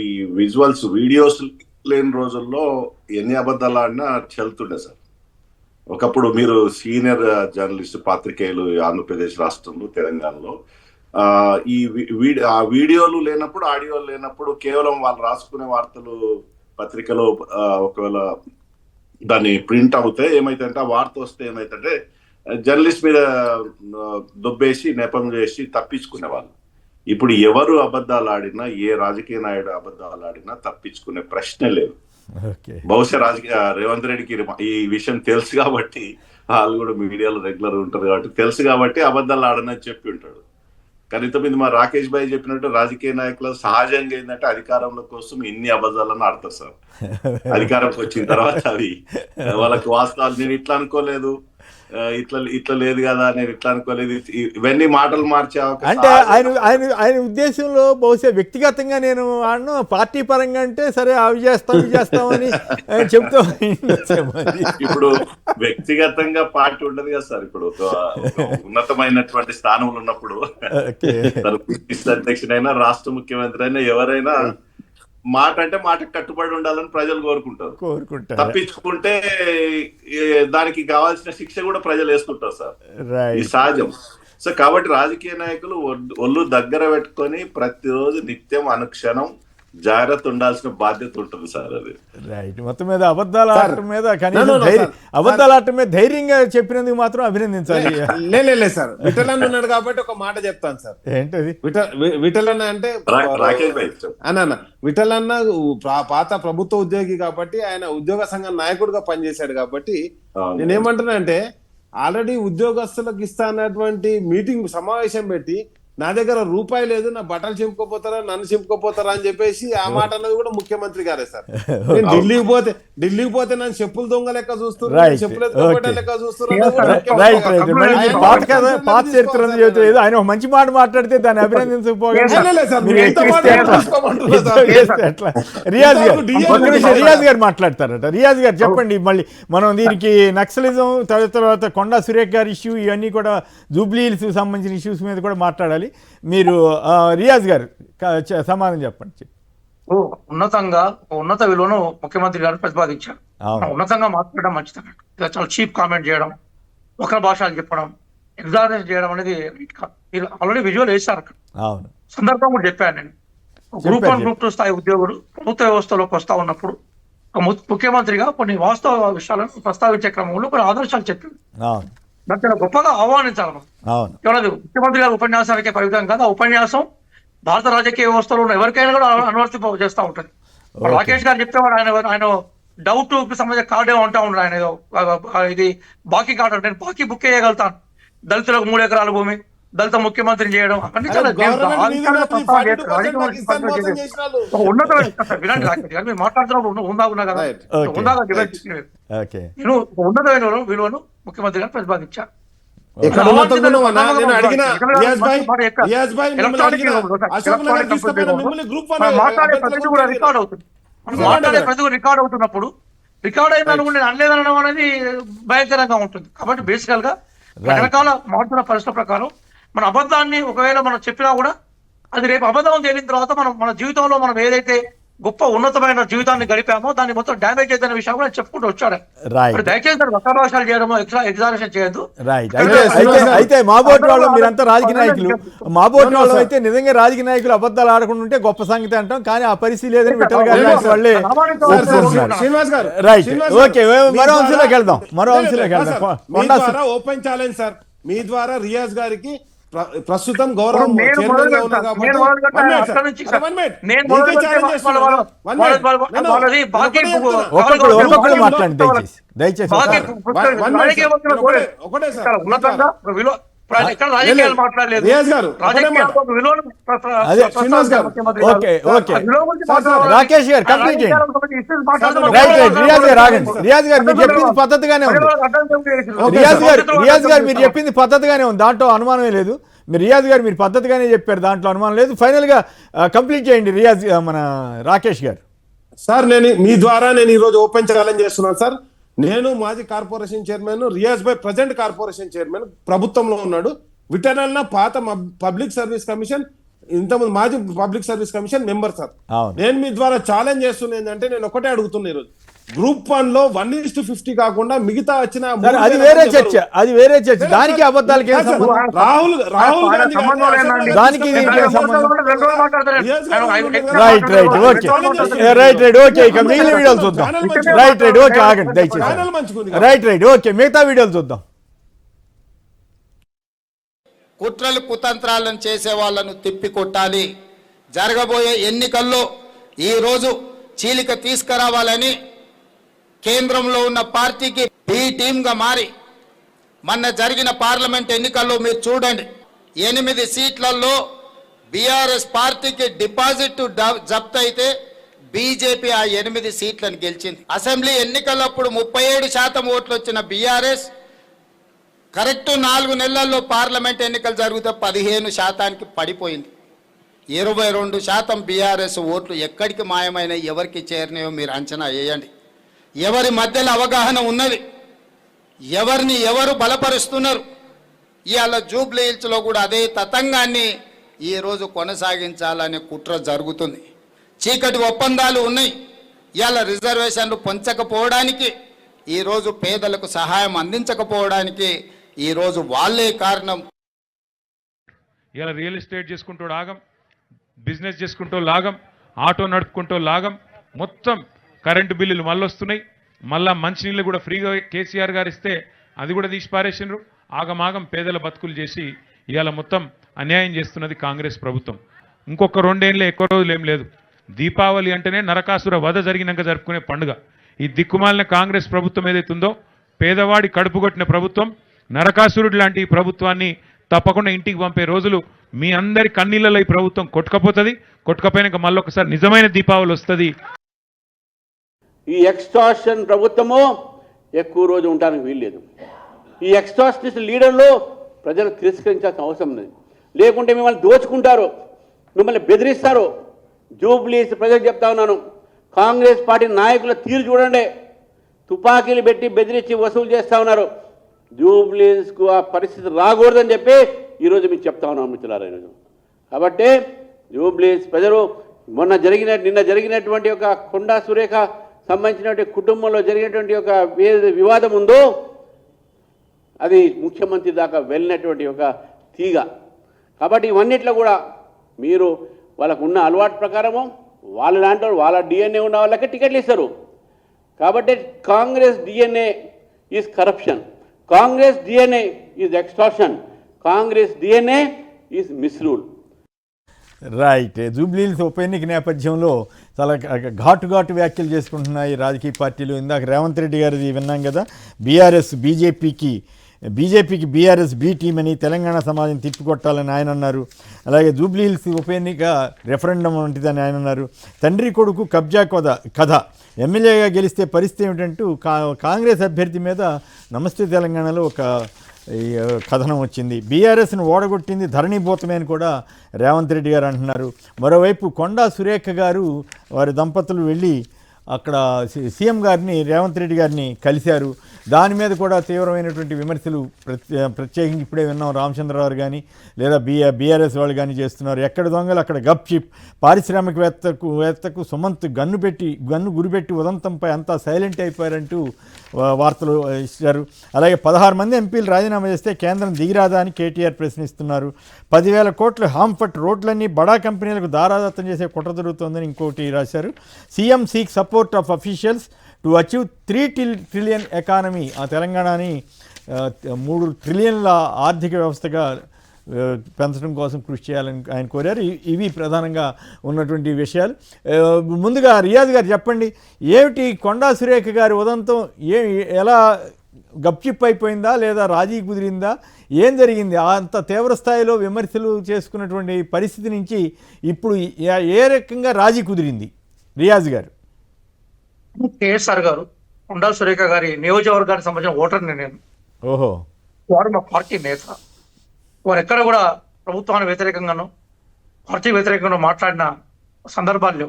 ఈ విజువల్స్ వీడియోస్ లేని రోజుల్లో ఎన్ని అబద్ధాలు ఆడినా చెల్తుండే సార్. ఒకప్పుడు మీరు సీనియర్ జర్నలిస్ట్ పాత్రికేయులు ఆంధ్రప్రదేశ్ రాష్ట్రంలో తెలంగాణలో ఈ వీడియోలు లేనప్పుడు, ఆడియోలు లేనప్పుడు కేవలం వాళ్ళు రాసుకునే వార్తలు పత్రికలో ఒకవేళ దాన్ని ప్రింట్ అవుతే ఏమైతుందంటే, ఆ వార్త వస్తే ఏమైతుందంటే జర్నలిస్ట్ మీద దొబ్బేసి నెపం చేసి తప్పించుకునే వాళ్ళు. ఇప్పుడు ఎవరు అబద్ధాలు ఆడినా, ఏ రాజకీయ నాయుడు అబద్ధాలు ఆడినా తప్పించుకునే ప్రశ్నే లేదు. బహుశా రేవంత్ రెడ్డికి ఈ విషయం తెలుసు కాబట్టి, వాళ్ళు కూడా మీడియాలో రెగ్యులర్ ఉంటారు కాబట్టి తెలుసు కాబట్టి అబద్ధాలు ఆడనని చెప్పి ఉంటాడు. కానీ ఇంతమంది మా రాకేష్ భాయ్ చెప్పినట్టు రాజకీయ నాయకులు సహజంగా ఏంటంటే అధికారంలో కోసం ఎన్ని అబద్ధాలను ఆడతారు సార్. అధికారంకి వచ్చిన తర్వాత అవి వాళ్ళకి వాస్తవాలు, నేను ఇట్లా అనుకోలేదు, ఇట్లా లేదు కదా, నేను ఇట్లా అనుకోలేదు, ఇవన్నీ మాటలు మార్చే అంటే ఆయన ఉద్దేశంలో బహుశా వ్యక్తిగతంగా నేను ఆడను, పార్టీ పరంగా అంటే సరే అవి చేస్తామని చెప్తూ. ఇప్పుడు వ్యక్తిగతంగా పార్టీ ఉండదు కదా సార్. ఇప్పుడు ఉన్నతమైనటువంటి స్థానంలో ఉన్నప్పుడు అధ్యక్షుడైనా రాష్ట్ర ముఖ్యమంత్రి అయినా ఎవరైనా మాట అంటే మాటకు కట్టుబడి ఉండాలని ప్రజలు కోరుకుంటారు. తప్పించుకుంటే దానికి కావాల్సిన శిక్ష కూడా ప్రజలు వేసుకుంటారు సార్. ఇది సహజం. సో కాబట్టి రాజకీయ నాయకులు ఒళ్ళు దగ్గర పెట్టుకొని ప్రతిరోజు నిత్యం అనుక్షణం జాగ్రత్త ఉండాల్సిన బాధ్యత ఉంటుంది సార్. అది రైట్. మొత్తం మీద అబద్ధాలు ఆడటం మీద అబద్ధాలు ఆడటం మీద ధైర్యంగా చెప్పినందుకు మాత్రం అభినందించాలి. లేదు సార్, విఠల్ అన్న ఉన్నాడు కాబట్టి ఒక మాట చెప్తాను సార్. ఏంటది? విఠల్ అన్న అంటే విఠల్ అన్న పాత ప్రభుత్వ ఉద్యోగి కాబట్టి, ఆయన ఉద్యోగ సంఘం నాయకుడిగా పనిచేశాడు కాబట్టి, నేనేమంటున్నా అంటే ఆల్రెడీ ఉద్యోగస్తులకు ఇస్తా అన్నటువంటి మీటింగ్ సమావేశం పెట్టి, నా దగ్గర రూపాయి లేదు, నా బట్టలు చింపుకోపోతారా, నన్ను చింపుకోపోతారా అని చెప్పేసి ఆ మాట అన్నది కూడా ముఖ్యమంత్రి గారే సార్. నేను ఢిల్లీకి పోతే నన్ను చెప్పులు దొంగ లెక్క చూస్తున్నారు, చెప్పులు లెక్క చూస్తున్నారు. పాత చరిత్ర ఆయన ఒక మంచి మాట మాట్లాడితే దాన్ని అభినందించకపోగా రియాజ్ గారు మాట్లాడతారట. రియాజ్ గారు చెప్పండి. మళ్ళీ మనం దీనికి నక్సలిజం తర్వాత కొండా సురేఖ్ గారి ఇష్యూ, ఇవన్నీ కూడా జూబ్లీ హిల్స్ సంబంధించిన ఇష్యూస్ మీద కూడా మాట్లాడాలి. మీరు రియాజ్ గారు సమాధానం చెప్పండి. ఉన్నత విలువను ముఖ్యమంత్రి గారు ప్రతిపాదించారు. ఉన్నతంగా మాట్లాడడం మంచిది. చాలా చీప్ కామెంట్ చేయడం, ఒక భాషలు చెప్పడం, ఎగ్జామినేషన్ చేయడం అనేది ఆల్రెడీ విజువల్ వేశారు. సందర్భం కూడా చెప్పాను నేను. గ్రూప్ 1, గ్రూప్ 2 స్థాయి ఉద్యోగులు ప్రభుత్వ వ్యవస్థలోకి వస్తా ఉన్నప్పుడు ముఖ్యమంత్రిగా కొన్ని వాస్తవ విషయాలను ప్రస్తావించే క్రమంలో కొన్ని ఆదర్శాలు చెప్పింది. దాన్ని గొప్పగా ఆహ్వానించాలి. ముఖ్యమంత్రి గారి ఉపన్యాసానికే పరిమితం కాదు, ఆ ఉపన్యాసం భారత రాజకీయ వ్యవస్థలో ఉన్న ఎవరికైనా కూడా అనువర్తింప చేస్తూ ఉంటుంది. రాకేష్ గారు చెప్పేవాడు, ఆయన డౌట్ సంబంధించిన కార్డు ఏమో ఉంటా ఉన్నాడు. ఆయన ఇది బాకీ కార్డు అంటే నేను బాకీ బుక్ చేయగలుగుతాను, దళితులకు 3 ఎకరాల భూమి, దళిత ముఖ్యమంత్రిని చేయడం, అన్ని చాలా ఉన్నతమైన. వినండి రాకేష్ గారు, మీరు మాట్లాడుతున్నప్పుడు ఉందా కదా, నేను ఉన్నతమైన విలువను ముఖ్యమంత్రి గారు ప్రతిపాదించారు. మాట్లాడే ప్రతి కూడా రికార్డ్ అవుతుంది. మాట్లాడే ప్రతి కూడా రికార్డ్ అవుతున్నప్పుడు రికార్డ్ అయినా కూడా నేను అనలేదనడం అనేది భయంకరంగా ఉంటుంది. కాబట్టి బేసికల్ గా రకరకాల మారుతున్న పరిస్థితుల ప్రకారం మన అబద్ధాన్ని ఒకవేళ మనం చెప్పినా కూడా అది రేపు అబద్ధం తేలిన తర్వాత మన జీవితంలో మనం ఏదైతే గొప్ప ఉన్నతమైన జీవితాన్ని గడిపామో దాన్ని మొత్తం డ్యామేజ్ అయిన విషయం కూడా చెప్పుకుంటూ వచ్చాడు. రైట్ దయచేసి దాన్ని వక్రభాషాలు చేయడము ఎగ్జారేషన్ చేయొద్దు. రైట్ అయితే మాబోటి వాళ్ళు మీరంతా రాజకీయ నాయకులు, మాబోటి వాళ్ళు అయితే నిజంగా రాజకీయ నాయకులు అబద్ధాలు ఆడకుండా ఉంటే గొప్ప సంగతి అంటాం, కానీ ఆ పరిస్థితి లేదని విఠల్ గారి వాళ్ళే శ్రీనివాస్ గారు రైట్. ఓకే, మరో అంశంలోకి వెళ్దాం. మీ ద్వారా ఓపెన్ ఛాలెంజ్ సార్, మీ ద్వారా రియాజ్ గారికి ప్రస్తుతం గౌరవం ఒక్కొక్కరు మాట్లాడండి దయచేసి. ఒకటే సార్, రాజకీయాలు మాట్లాడలేదు. రాకేష్ గారు కంప్లీట్ చేయండి. రియాజ్ గారు మీరు చెప్పింది పద్ధతిగానే ఉంది. రియాజ్ గారు మీరు చెప్పింది పద్ధతిగానే ఉంది, దాంట్లో అనుమానమే లేదు. రియాజ్ గారు మీరు పద్ధతిగానే చెప్పారు, దాంట్లో అనుమానం లేదు. ఫైనల్ గా కంప్లీట్ చేయండి రియాజ్, మన రాకేష్ గారు. సార్ మీ ద్వారా నేను ఈ రోజు ఓపెన్ ఛాలెంజ్ చేస్తున్నాను సార్. నేను మాజీ కార్పొరేషన్ చైర్మన్, రియాజ్ భాయ్ ప్రజెంట్ కార్పొరేషన్ చైర్మన్, ప్రభుత్వంలో ఉన్నాడు. విటనల్ పాత పబ్లిక్ సర్వీస్ కమిషన్, ఇంతకుముందు మాజీ public service commission member sir. నేను మీ ద్వారా ఛాలెంజ్ చేస్తున్నా ఏంటంటే, నేను ఒకటే అడుగుతున్నా ఈరోజు, గ్రూప్ 1 లో 1:50 కాకుండా మిగతా వచ్చిన అది వేరే చర్చ, అది వేరే చర్చ. దానికి అబద్ధాలకి రాహుల్ గాంధీ దానికి రైట్ ఓకే. ఇక మిగిలిన వీడియోలు చూద్దాం. రైట్ ఓకే, ఆగండి దయచేసి. రైట్ ఓకే, మిగతా వీడియోలు చూద్దాం. కుట్రలు కుతంత్రాలను చేసే వాళ్ళను తిప్పికొట్టాలి. జరగబోయే ఎన్నికల్లో ఈరోజు చీలిక తీసుకురావాలని కేంద్రంలో ఉన్న పార్టీకి బి టీమ్గా మారి, మొన్న జరిగిన పార్లమెంట్ ఎన్నికల్లో మీరు చూడండి, 8 సీట్లలో బీఆర్ఎస్ పార్టీకి డిపాజిట్ జప్తు అయితే బీజేపీ ఆ 8 సీట్లను గెలిచింది. అసెంబ్లీ ఎన్నికలప్పుడు 37% ఓట్లు వచ్చిన బీఆర్ఎస్ కరెక్ట్ 4 నెలల్లో పార్లమెంట్ ఎన్నికలు జరిగితే 15% పడిపోయింది. 22% బీఆర్ఎస్ ఓట్లు ఎక్కడికి మాయమైన, ఎవరికి చేరినాయో మీరు అంచనా వేయండి. ఎవరి మధ్యలో అవగాహన ఉన్నది, ఎవరిని ఎవరు బలపరుస్తున్నారు. ఇవాళ జూబ్లీ హిల్స్లో కూడా అదే తతంగాన్ని ఈరోజు కొనసాగించాలనే కుట్ర జరుగుతుంది. చీకటి ఒప్పందాలు ఉన్నాయి. ఇవాళ రిజర్వేషన్లు పొంచకపోవడానికి, ఈరోజు పేదలకు సహాయం అందించకపోవడానికి ఈరోజు వాళ్ళే కారణం. ఇలా రియల్ ఎస్టేట్ చేసుకుంటూ లాగం, బిజినెస్ చేసుకుంటూ లాగం, ఆటో నడుపుకుంటూ లాగం, మొత్తం కరెంటు బిల్లులు మళ్ళీ వస్తున్నాయి. మళ్ళా మంచినీళ్ళు కూడా ఫ్రీగా కేసీఆర్ గారు ఇస్తే అది కూడా తీసి పారేసినారు. ఆగమాగం పేదల బతుకులు చేసి ఇవాళ మొత్తం అన్యాయం చేస్తున్నది కాంగ్రెస్ ప్రభుత్వం. ఇంకొక 2 ఏళ్ళు ఎక్కువ రోజులు ఏం లేదు. దీపావళి అంటేనే నరకాసుర వధ జరిగినాక జరుపుకునే పండుగ. ఈ దిక్కుమాలిన కాంగ్రెస్ ప్రభుత్వం ఏదైతుందో, పేదవాడి కడుపు కొట్టిన ప్రభుత్వం, నరకాసురుడు లాంటి ఈ ప్రభుత్వాన్ని తప్పకుండా ఇంటికి పంపే రోజులు మీ అందరి కన్నీళ్ళలో ఈ ప్రభుత్వం కొట్టుకపోతుంది. కొట్టుకపోయినాక మళ్ళీ ఒకసారి నిజమైన దీపావళి వస్తుంది. ఈ ఎక్స్టార్షన్ ప్రభుత్వము ఎక్కువ రోజు ఉండడానికి వీల్లేదు. ఈ ఎక్స్టార్షనిస్ట్ లీడర్లు ప్రజలు తిరస్కరించాల్సిన అవసరం ఉంది. లేకుంటే మిమ్మల్ని దోచుకుంటారు, మిమ్మల్ని బెదిరిస్తారు. జూబ్లీస్ ప్రజలకు చెప్తా ఉన్నాను, కాంగ్రెస్ పార్టీ నాయకుల తీరు చూడండి. తుపాకీలు పెట్టి బెదిరించి వసూలు చేస్తూ ఉన్నారు. జూబ్లీస్కు ఆ పరిస్థితి రాకూడదని చెప్పి ఈరోజు మీకు చెప్తా ఉన్నాం మిత్రులారా. ఈరోజు కాబట్టి జూబ్లీస్ ప్రజలు నిన్న జరిగినటువంటి ఒక కొండా సురేఖ సంబంధించినటువంటి కుటుంబంలో జరిగినటువంటి ఒక వివాదం ఉందో, అది ముఖ్యమంత్రి దాకా వెళ్ళినటువంటి ఒక తీగ. కాబట్టి ఇవన్నిట్లో కూడా మీరు వాళ్ళకు ఉన్న అలవాటు ప్రకారము వాళ్ళ లాంటి వాళ్ళ డిఎన్ఏ ఉన్న వాళ్ళకి టికెట్లు ఇస్తారు. కాబట్టి Congress DNA is corruption, Congress DNA is extortion, Congress DNA is మిస్రూల్. Right. Jubilee Hills ఉప ఎన్నిక నేపథ్యంలో చాలా ఘాటు వ్యాఖ్యలు చేసుకుంటున్నాయి రాజకీయ పార్టీలు. ఇందాక రేవంత్ రెడ్డి గారిది విన్నాం కదా, బీజేపీకి బీఆర్ఎస్ బీ టీం అని తెలంగాణ సమాజం తిప్పికొట్టాలని ఆయన అన్నారు. అలాగే జూబ్లీహిల్స్ ఉప ఎన్నిక రెఫరెండం వంటిదని ఆయన అన్నారు. తండ్రి కొడుకు కబ్జా కథ, ఎమ్మెల్యేగా గెలిస్తే పరిస్థితి ఏమిటంటూ కాంగ్రెస్ అభ్యర్థి మీద నమస్తే తెలంగాణలో ఒక కథనం వచ్చింది. బీఆర్ఎస్ను ఓడగొట్టింది ధరణీభూతమే అని కూడా రేవంత్ రెడ్డి గారు అంటున్నారు. మరోవైపు కొండా సురేఖ గారు వారి దంపతులు వెళ్ళి అక్కడ సీఎం గారిని, రేవంత్ రెడ్డి గారిని కలిశారు. దాని మీద కూడా తీవ్రమైనటువంటి విమర్శలు ప్రత్యేకించి ఇప్పుడే విన్నాం రామచంద్రరావు కానీ లేదా బీఆర్ఎస్ వాళ్ళు కానీ చేస్తున్నారు. ఎక్కడ దొంగలు అక్కడ గప్ చిప్. పారిశ్రామికవేత్తకు సుమంత్ గన్ను గురిపెట్టి ఉదంతంపై అంతా సైలెంట్ అయిపోయారంటూ వార్తలు ఇచ్చారు. అలాగే 16 మంది ఎంపీలు రాజీనామా చేస్తే కేంద్రం దిగిరాదా అని కేటీఆర్ ప్రశ్నిస్తున్నారు. 10,000 కోట్ల హాంఫట్ రోడ్లన్నీ బడా కంపెనీలకు దారాదత్తం చేసే కుట్ర జరుగుతోందని ఇంకోటి రాశారు. CM seek support of officials to achieve 3 trillion economy. ఆ తెలంగాణని 3 ట్రిలియన్ల ఆర్థిక వ్యవస్థగా పెంచడం కోసం కృషి చేయాలని ఆయన కోరారు. ఇవి ప్రధానంగా ఉన్నటువంటి విషయాలు. ముందుగా రియాజ్ గారు చెప్పండి, ఏమిటి కొండా సురేఖ గారి ఉదంతం ఎలా గప్చిప్ అయిపోయిందా లేదా రాజీ కుదిరిందా, ఏం జరిగింది? అంత తీవ్ర స్థాయిలో విమర్శలు చేసుకున్నటువంటి పరిస్థితి నుంచి ఇప్పుడు ఏ రకంగా రాజీ కుదిరింది రియాజ్ గారు? కేఎస్ఆర్ గారు కొండా సురేఖ గారి నియోజకవర్గానికి సంబంధించిన ఓటర్ని నేను. ఓహో. వారు మా పార్టీ నేత. వారు ఎక్కడ కూడా ప్రభుత్వానికి వ్యతిరేకంగానో పార్టీ వ్యతిరేకంగా మాట్లాడిన సందర్భాల్లో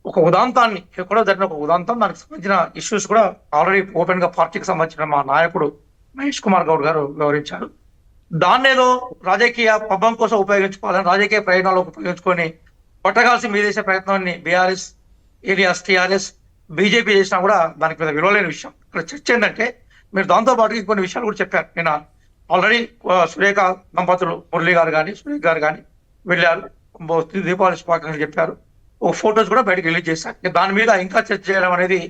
ఒక ఉదాంతాన్ని ఎక్కడో జరిగిన ఒక ఉదాంతం, దానికి సంబంధించిన ఇష్యూస్ కూడా ఆల్రెడీ ఓపెన్ గా పార్టీకి సంబంధించిన మా నాయకుడు మహేష్ కుమార్ గౌడ్ గారు వివరించారు. దాన్ని ఏదో రాజకీయ పబ్బం కోసం ఉపయోగించుకోవాలని, రాజకీయ ప్రయోజనాలకు ఉపయోగించుకొని పట్టగాల్సి మీదేసే ప్రయత్నాన్ని బీఆర్ఎస్ ఏలియాస్ టీఆర్ఎస్ బీజేపీ చేసినా కూడా దానికి మీద విలువలేని విషయం. ఇక్కడ చర్చ ఏంటంటే, మీరు దాంతో పాటు కొన్ని విషయాలు కూడా చెప్పారు. నేను ఆల్రెడీ సురేఖ దంపతులు మురళి గారు కానీ సురేఖ గారు కానీ వెళ్ళారు, దీపావళి శుభాకాంక్షలు చెప్పారు, ఒక ఫొటోస్ కూడా బయటకు రిలీజ్ చేశారు. దాని మీద ఇంకా చర్చ చేయడం అనేది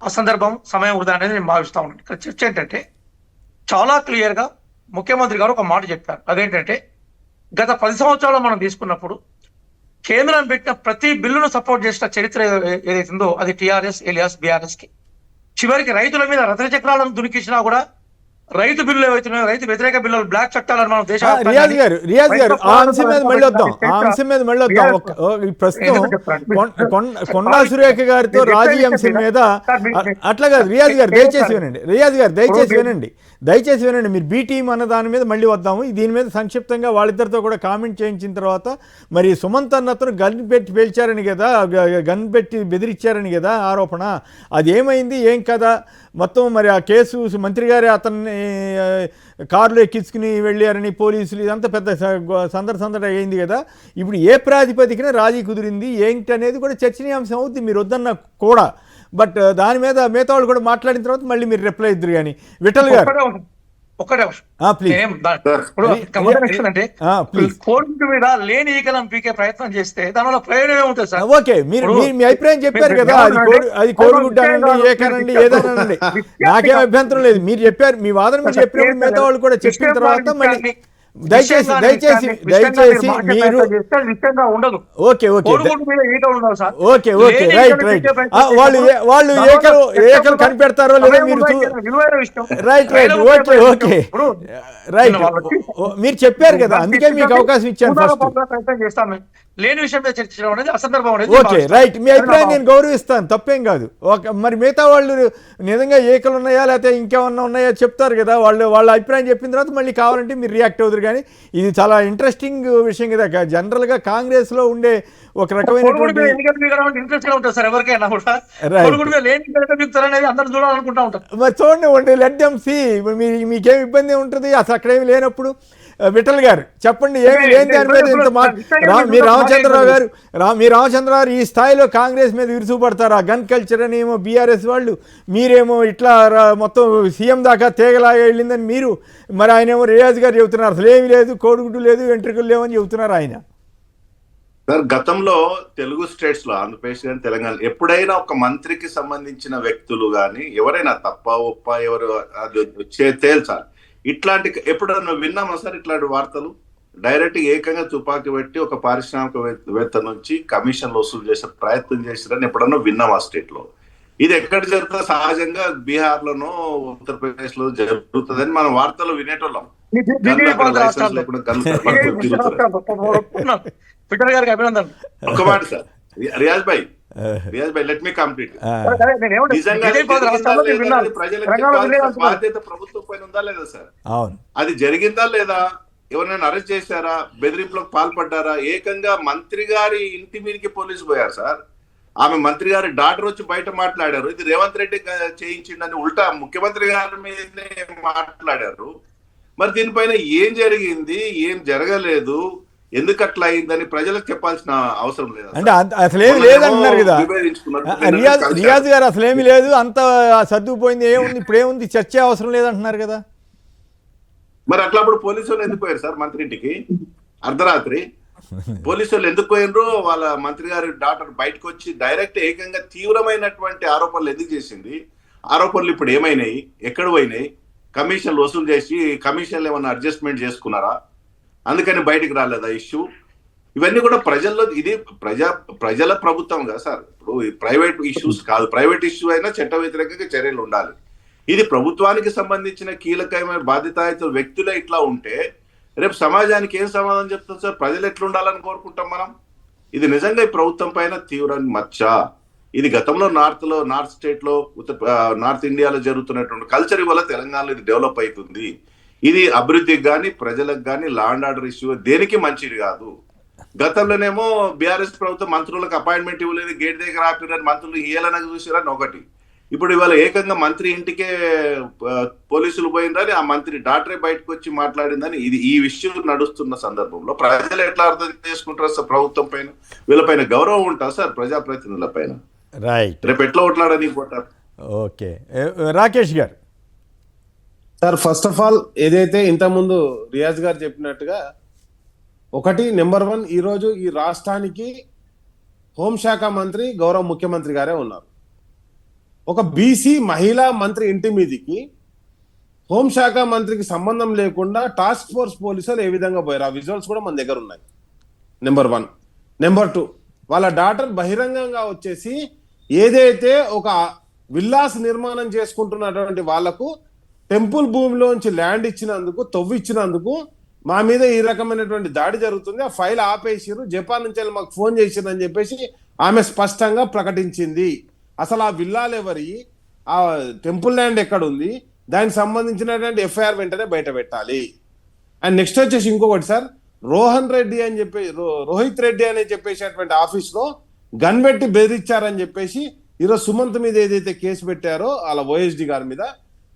అసందర్భం, సమయం వృధా అనేది నేను భావిస్తా ఉన్నాను. ఇక్కడ చర్చ ఏంటంటే, చాలా క్లియర్ గా ముఖ్యమంత్రి గారు ఒక మాట చెప్పారు. అదేంటంటే, గత 10 సంవత్సరాలు మనం తీసుకున్నప్పుడు కేంద్రం పెట్టిన ప్రతి బిల్లును సపోర్ట్ చేసిన చరిత్ర ఏదైతుందో అది టీఆర్ఎస్ ఏలియాస్ బీఆర్ఎస్ కి. చివరికి రైతుల మీద రథ చక్రాలను దునికించినా కూడా రైతు బిల్లులు ఏవైతున్నాయో రైతు వ్యతిరేక బిల్లులు, బ్లాక్ చట్టాలను మనం రియాజ్ గారు ఆ అంశం మీద మళ్ళీ వద్దాం. ప్రస్తుతం కొండా సురేఖ గారితో రాజీ అంశం మీద అట్లా కాదు. రియాజ్ గారు దయచేసి వినండి. మీరు బీ టీం అన్న దాని మీద మళ్ళీ వద్దాము. దీని మీద సంక్షిప్తంగా వాళ్ళిద్దరితో కూడా కామెంట్ చేయించిన తర్వాత, మరి సుమంత్ అన్నతను గన్ పెట్టి పేల్చారని కదా, గన్ పెట్టి బెదిరించారని కదా ఆరోపణ, అది ఏమైంది ఏం కదా మొత్తం? మరి ఆ కేసు మంత్రి గారే అతన్ని కారులో ఎక్కించుకుని వెళ్ళారని పోలీసులు, ఇదంతా పెద్ద సందడి అయింది కదా. ఇప్పుడు ఏ ప్రాతిపదికన రాజీ కుదిరింది ఏంటి అనేది కూడా చర్చనీయాంశం అవుతుంది, మీరు వద్దన్న కూడా. బట్ దాని మీద మిగతా వాళ్ళు కూడా మాట్లాడిన తర్వాత మళ్ళీ మీరు రిప్లై ఇద్దరు. కానీ విఠల్ గారు ఒక్కటే కోర్టు మీద లేని ఈకలం పీకే ప్రయత్నం చేస్తే దానివల్ల ప్రయోజనం ఉంటుంది సార్. ఓకే, మీరు మీ అభిప్రాయం చెప్పారు కదా, అది కోడిగుడ్డ అనండి ఏకనండి ఏదనండి, నాకేం అభ్యంతరం లేదు. మీరు చెప్పారు, మీ వాదన మీరు చెప్పినప్పుడు మిగతా వాళ్ళు కూడా చెప్పిన తర్వాత మళ్ళీ దయచేసి మీరు ఓకే రైట్ వాళ్ళు ఏకలు కనిపెడతారో లేదో మీరు రైట్ ఓకే మీరు చెప్పారు కదా, అందుకే మీకు అవకాశం ఇచ్చాను ఫస్ట్. లేని విషయం చర్చించడం అనేది అసందర్భం అనేది. ఓకే రైట్, మీ అభిప్రాయం నేను గౌరవిస్తాను, తప్పేం కాదు. మరి మిగతా వాళ్ళు నిజంగా ఏకలు ఉన్నాయా లేకపోతే ఇంకేమన్నా ఉన్నాయా చెప్తారు కదా, వాళ్ళ అభిప్రాయం చెప్పిన తర్వాత మళ్ళీ కావాలంటే మీరు రియాక్ట్ అవుతారు. కానీ ఇది చాలా ఇంట్రెస్టింగ్ విషయం కదా. జనరల్గా కాంగ్రెస్ లో ఉండే ఒక రకమైనటువంటి మరి చూడండి, లెట్ దెమ్ సీ. మీకేం ఇబ్బంది ఉంటుంది అసలు అక్కడేమి లేనప్పుడు? విఠల్ గారు చెప్పండి, ఏమి లేని దాని మీద ఇంత మీ రామచంద్రరావు గారు ఈ స్థాయిలో కాంగ్రెస్ మీద విరుచుపడతారా? గన్ కల్చర్ అని ఏమో బీఆర్ఎస్ వాళ్ళు, మీరేమో ఇట్లా మొత్తం సీఎం దాకా తేగలాగా వెళ్ళిందని మీరు, మరి ఆయన ఏమో రియాజ్ గారు చెబుతున్నారు అసలు ఏమి లేదు, కోడిగుడ్డు లేదు, వెంట్రుకలు లేవని చెబుతున్నారు ఆయన. సార్, గతంలో తెలుగు స్టేట్స్ లో ఆంధ్రప్రదేశ్ కానీ తెలంగాణ ఎప్పుడైనా ఒక మంత్రికి సంబంధించిన వ్యక్తులు కానీ ఎవరైనా తప్ప ఒప్ప ఎవరు అది తేల్చాలి. ఇట్లాంటి ఎప్పుడన్నా విన్నామా సార్ ఇట్లాంటి వార్తలు? డైరెక్ట్ ఏకంగా తుపాకీ పెట్టి ఒక పారిశ్రామికవేత్త నుంచి కమిషన్లు వసూలు చేసే ప్రయత్నం చేశారని ఎప్పుడన్నా విన్నాం ఆ స్టేట్ లో. ఇది ఎక్కడ జరుగుతుందో సహజంగా బీహార్ లోనో ఉత్తరప్రదేశ్ లో జరుగుతుందని మనం వార్తలు వినేటోళ్ళం. ఒక మాట సార్, రియాజ్ భాయ్ లెట్ మీ కంప్లీట్. బాధ్యత ప్రభుత్వం పైన ఉందా లేదా సార్? అది జరిగిందా లేదా? ఎవరైనా అరెస్ట్ చేశారా? బెదిరింపులకు పాల్పడ్డారా? ఏకంగా మంత్రి గారి ఇంటి మీదకి పోలీసు పోయారు సార్. ఆమె మంత్రి గారి డాక్టర్ వచ్చి బయట మాట్లాడారు, ఇది రేవంత్ రెడ్డి చేయించిండని ఉల్టా ముఖ్యమంత్రి గారి మీదనే మాట్లాడారు. మరి దీనిపైన ఏం జరిగింది, ఏం జరగలేదు, ఎందుకు అట్లా అయిందని ప్రజలకు చెప్పాల్సిన అవసరం లేదు. అంటే అసలేమి లేదంటున్నారు కదా రియాజ్ గారు, అసలేమి లేదు, అంత సర్దుకుపోయింది, ఏముంది ఇప్పుడు ఏముంది, చర్చ అవసరం లేదంటున్నారు కదా. మరి అట్లా అప్పుడు పోలీసు వాళ్ళు ఎందుకు పోయారు సార్ మంత్రి ఇంటికి అర్ధరాత్రి? పోలీసు వాళ్ళు ఎందుకు పోయినరు? వాళ్ళ మంత్రి గారి డాక్టర్ బయటకు వచ్చి డైరెక్ట్ ఏకంగా తీవ్రమైనటువంటి ఆరోపణలు ఎందుకు చేసింది? ఆరోపణలు ఇప్పుడు ఏమైనాయి, ఎక్కడ పోయినాయి? కమిషన్లు వసూలు చేసి కమిషన్లు ఏమన్నా అడ్జస్ట్మెంట్ చేసుకున్నారా? అందుకని బయటికి రాలేదా ఇష్యూ? ఇవన్నీ కూడా ప్రజల్లో, ఇది ప్రజల ప్రభుత్వం కదా సార్. ఇప్పుడు ప్రైవేట్ ఇష్యూస్ కాదు, ప్రైవేట్ ఇష్యూ అయినా చట్ట వ్యతిరేకంగా చర్యలు ఉండాలి. ఇది ప్రభుత్వానికి సంబంధించిన కీలకమైన బాధ్యతాయుత వ్యక్తులే ఇట్లా ఉంటే రేపు సమాజానికి ఏం సమాధానం చెప్తాం సార్? ప్రజలు ఎట్లా ఉండాలని కోరుకుంటాం మనం? ఇది నిజంగా ఈ ప్రభుత్వం పైన తీవ్ర మచ్చ. ఇది గతంలో నార్త్ స్టేట్ లో నార్త్ ఇండియాలో జరుగుతున్నటువంటి కల్చర్ వల్ల తెలంగాణలో ఇది డెవలప్ అవుతుంది. ఇది అభివృద్ధికి కానీ ప్రజలకు కానీ లా అండ్ ఆర్డర్ ఇష్యూ దేనికి మంచిది కాదు. గతంలోనేమో బీఆర్ఎస్ ప్రభుత్వం మంత్రులకు అపాయింట్మెంట్ ఇవ్వలేదు, గేట్ దగ్గర ఆపినారని మంత్రులు ఏలనగా చూసారని ఒకటి. ఇప్పుడు ఇవాళ ఏకంగా మంత్రి ఇంటికే పోలీసులు పోయిందని ఆ మంత్రి డాక్టరే బయటకు వచ్చి మాట్లాడిందని ఈ విషయం నడుస్తున్న సందర్భంలో ప్రజలు ఎట్లా అర్థం చేసుకుంటారు సార్? ప్రభుత్వం పైన వీళ్ళపైన గౌరవం ఉంటుంది సార్ ప్రజాప్రతినిధుల పైన. రైట్, రేపు ఎట్లా ఓట్లాడని పోతారు? ఓకే రాకేష్ గారు. సార్ ఫస్ట్ ఆఫ్ ఆల్ ఏదైతే ఇంతకుముందు రియాజ్ గారు చెప్పినట్టుగా ఒకటి నెంబర్ 1, ఈరోజు ఈ రాష్ట్రానికి హోంశాఖ మంత్రి గౌరవ ముఖ్యమంత్రి గారే ఉన్నారు. ఒక బీసీ మహిళా మంత్రి ఇంటి మీదికి హోంశాఖ మంత్రికి సంబంధం లేకుండా టాస్క్ ఫోర్స్ పోలీసులు ఏ విధంగా పోయారు, ఆ విజువల్స్ కూడా మన దగ్గర ఉన్నాయి. నెంబర్ 1. నెంబర్ 2, వాళ్ళ డాటర్ బహిరంగంగా వచ్చేసి ఏదైతే ఒక విల్లాస్ నిర్మాణం చేసుకుంటున్నటువంటి వాళ్లకు టెంపుల్ భూమిలోంచి ల్యాండ్ ఇచ్చినందుకు, తవ్విచ్చినందుకు మా మీద ఈ రకమైనటువంటి దాడి జరుగుతుంది, ఆ ఫైల్ ఆపేసిరు, జపాన్ నుంచి మాకు ఫోన్ చేసిరని చెప్పేసి ఆమె స్పష్టంగా ప్రకటించింది. అసలు ఆ విల్లాలు ఎవరి, ఆ టెంపుల్ ల్యాండ్ ఎక్కడుంది, దానికి సంబంధించినటువంటి ఎఫ్ఐఆర్ వెంటనే బయట పెట్టాలి. అండ్ నెక్స్ట్ వచ్చేసి ఇంకొకటి సార్, రోహిత్ రెడ్డి అని చెప్పేసేటువంటి ఆఫీస్లో గన్ పెట్టి బెదిరించారని చెప్పేసి ఈరోజు సుమంత్ మీద ఏదైతే కేసు పెట్టారో వాళ్ళ ఓఎస్డి గారి మీద,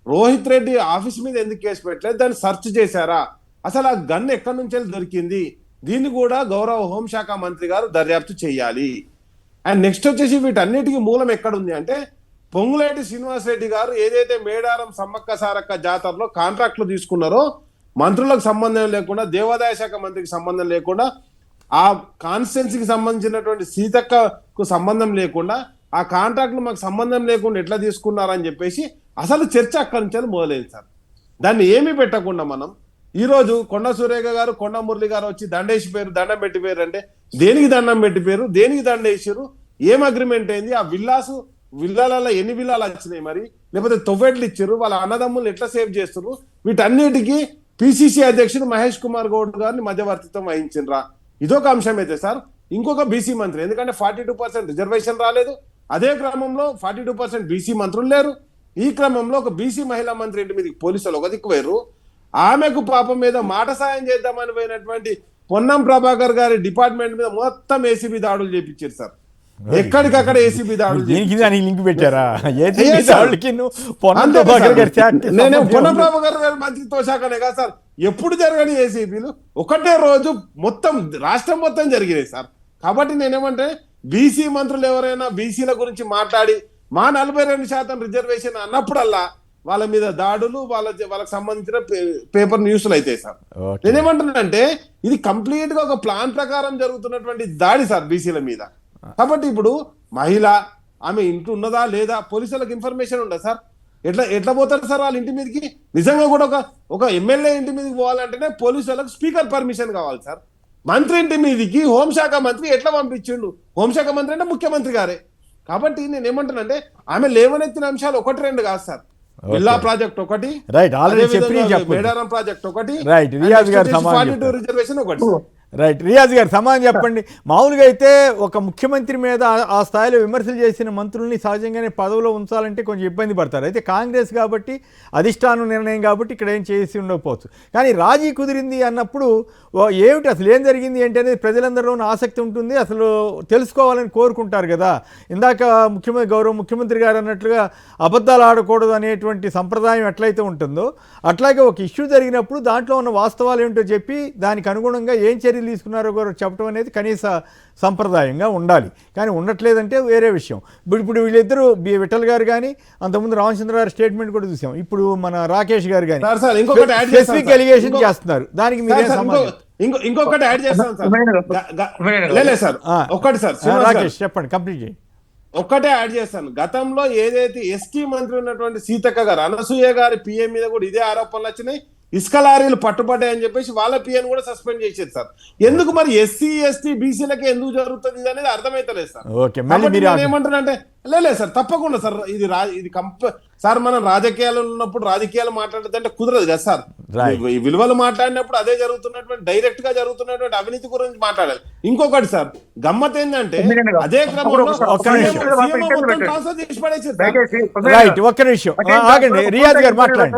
రోహిత్ రెడ్డి ఆఫీస్ మీద ఎందుకు కేసు పెట్టలేదు, దాన్ని సెర్చ్ చేశారా, అసలు ఆ గన్ ఎక్కడి నుంచి దొరికింది, దీన్ని కూడా గౌరవ హోంశాఖ మంత్రి గారు దర్యాప్తు చేయాలి. అండ్ నెక్స్ట్ వచ్చేసి వీటన్నిటికీ మూలం ఎక్కడుంది అంటే పొంగులేటి శ్రీనివాసరెడ్డి గారు ఏదైతే మేడారం సమ్మక్క సారక్క జాతరలో కాంట్రాక్ట్లు తీసుకున్నారో మంత్రులకు సంబంధం లేకుండా, దేవాదాయ శాఖ మంత్రికి సంబంధం లేకుండా, ఆ కాన్స్టిట్యున్సీకి సంబంధించినటువంటి సీతక్కకు సంబంధం లేకుండా, ఆ కాంట్రాక్ట్లు మాకు సంబంధం లేకుండా ఎట్లా తీసుకున్నారని చెప్పేసి అసలు చర్చ అక్కడి నుంచి మొదలైంది సార్. దాన్ని ఏమీ పెట్టకుండా మనం ఈరోజు కొండ సురేఖ గారు, కొండ మురళి గారు వచ్చి దండేసి పేరు, దండం పెట్టి పేరు అంటే దేనికి దండం పెట్టి పేరు, దేనికి దండేసారు, ఏం అగ్రిమెంట్ అయింది, ఆ విల్లాలలో ఎన్ని విల్లాలు వచ్చినాయి, మరి లేకపోతే తొవ్వెట్లు ఇచ్చారు, వాళ్ళ అన్నదమ్ములు ఎట్లా సేవ్ చేస్తారు, వీటన్నిటికీ పిసిసి అధ్యక్షుడు మహేష్ కుమార్ గౌడ్ గారిని మధ్యవర్తిత్వం వహించినరా, ఇదొక అంశం అయితే సార్. ఇంకొక బీసీ మంత్రి, ఎందుకంటే 42% రిజర్వేషన్ రాలేదు, అదే క్రమంలో 42% బీసీ మంత్రులు లేరు. ఈ క్రమంలో ఒక బీసీ మహిళా మంత్రి ఇంటి మీదకి పోలీసులు ఒక దిక్కు వేరు, ఆమెకు పాపం మీద మాట సాయం చేద్దామని పోయినటువంటి పొన్నం ప్రభాకర్ గారి డిపార్ట్మెంట్ మీద మొత్తం ఏసీబీ దాడులు చేపించారు సార్. ఎక్కడికక్కడ ఏసీబీ దాడులు లింక్ పెట్టారా? నేను పొన్నం ప్రభాకర్ గారి మంత్రిత్వ శాఖనే కాదు సార్, ఎప్పుడు జరగని ఏసీబీలు ఒకటే రోజు మొత్తం రాష్ట్రం మొత్తం జరిగినాయి సార్. కాబట్టి నేనేమంటే బీసీ మంత్రులు ఎవరైనా బీసీల గురించి మాట్లాడి మా 42% రిజర్వేషన్ అన్నప్పుడల్లా వాళ్ళ మీద దాడులు, వాళ్ళకి సంబంధించిన పేపర్ న్యూస్లు అయితే సార్. నేనేమంటున్నానంటే ఇది కంప్లీట్ గా ఒక ప్లాన్ ప్రకారం జరుగుతున్నటువంటి దాడి సార్ బీసీల మీద. కాబట్టి ఇప్పుడు మహిళ ఆమె ఇంటి ఉన్నదా లేదా పోలీసులకు ఇన్ఫర్మేషన్ ఉండదు సార్. ఎట్లా పోతారు సార్ వాళ్ళ ఇంటి మీదకి? నిజంగా కూడా ఒక ఎమ్మెల్యే ఇంటి మీదకి పోవాలంటేనే పోలీసులకు స్పీకర్ పర్మిషన్ కావాలి సార్. మంత్రి ఇంటి మీదకి హోంశాఖ మంత్రి ఎట్లా పంపించిండు? హోంశాఖ మంత్రి అంటే ముఖ్యమంత్రి గారే. కాబట్టి నేను ఏమంటానంటే ఆమె లేవనెత్తిన అంశాలు 1-2 కాదు సార్. విల్లా ప్రాజెక్ట్ ఒకటి, రైట్, ఆల్రెడీ చెప్పి మేడారం ప్రాజెక్ట్ ఒకటి, రైట్, రియాజ్ గారు 42 రిజర్వేషన్ ఒకటి. రైట్. రియాజ్ గారు సమాధానం చెప్పండి. మామూలుగా అయితే ఒక ముఖ్యమంత్రి మీద ఆ స్థాయిలో విమర్శలు చేసిన మంత్రుల్ని సహజంగానే పదవిలో ఉంచాలంటే కొంచెం ఇబ్బంది పడతారు. అయితే కాంగ్రెస్ కాబట్టి అధిష్టానం నిర్ణయం కాబట్టి ఇక్కడ ఏం చేసి ఉండకపోవచ్చు. కానీ రాజీ కుదిరింది అన్నప్పుడు ఏమిటి అసలు ఏం జరిగింది ఏంటి అనేది ప్రజలందరిలోనూ ఆసక్తి ఉంటుంది, అసలు తెలుసుకోవాలని కోరుకుంటారు కదా. ఇందాక గౌరవ ముఖ్యమంత్రి గారు అన్నట్లుగా అబద్ధాలు ఆడకూడదు అనేటువంటి సంప్రదాయం ఎట్లయితే ఉంటుందో అట్లాగే ఒక ఇష్యూ జరిగినప్పుడు దాంట్లో ఉన్న వాస్తవాలు ఏమిటో చెప్పి దానికి అనుగుణంగా ఏం చర్యలు తీసుకున్నారో కూడా చెప్పడం అనేది కనీస సంప్రదాయంగా ఉండాలి. కానీ ఉండట్లేదంటే వేరే విషయం. ఇప్పుడు వీళ్ళిద్దరూ విఠల్ గారు కానీ అంతకుముందు రామచంద్ర గారి స్టేట్మెంట్ కూడా చూసాం. ఇప్పుడు మన రాకేష్ గారు కానీ స్పెసిఫిక్ ఎలిగేషన్ చేస్తున్నారు. దానికి మీరేం సమాధానం? ఇంకొకటి యాడ్ చేస్తాను సార్. ఒకటి సార్ రాకేష్ చెప్పండి, కంప్లీట్ చేయండి. ఒక్కటే యాడ్ చేస్తాను. గతంలో ఏదైతే ఎస్టీ మంత్రి ఉన్నటువంటి సీతక్క గారు అనసూయ గారి పిఎం మీద కూడా ఇదే ఆరోపణలు వచ్చినాయి. ఇసుక లారీలు పట్టుబడ్డాయని చెప్పేసి వాళ్ళ పిఎన్ కూడా సస్పెండ్ చేసేది సార్. ఎందుకు మరి ఎస్సీ ఎస్టీ బీసీలకి ఎందుకు జరుగుతుంది అనేది అర్థమైతలేదు సార్. ఏమంటారంటే లేదు సార్, తప్పకుండా సార్ ఇది సార్ మనం రాజకీయాలు ఉన్నప్పుడు రాజకీయాలు మాట్లాడదంటే కుదరదు కదా సార్. ఈ విలువలు మాట్లాడినప్పుడు అదే జరుగుతున్నటువంటి డైరెక్ట్ గా జరుగుతున్నటువంటి అవినీతి గురించి మాట్లాడాలి. ఇంకొకటి సార్ గమ్మత్ ఏంటంటే అదే క్రమంలో ఒక్క నిమిషం ఆగండి. రియాజ్ గారు మాట్లాడండి.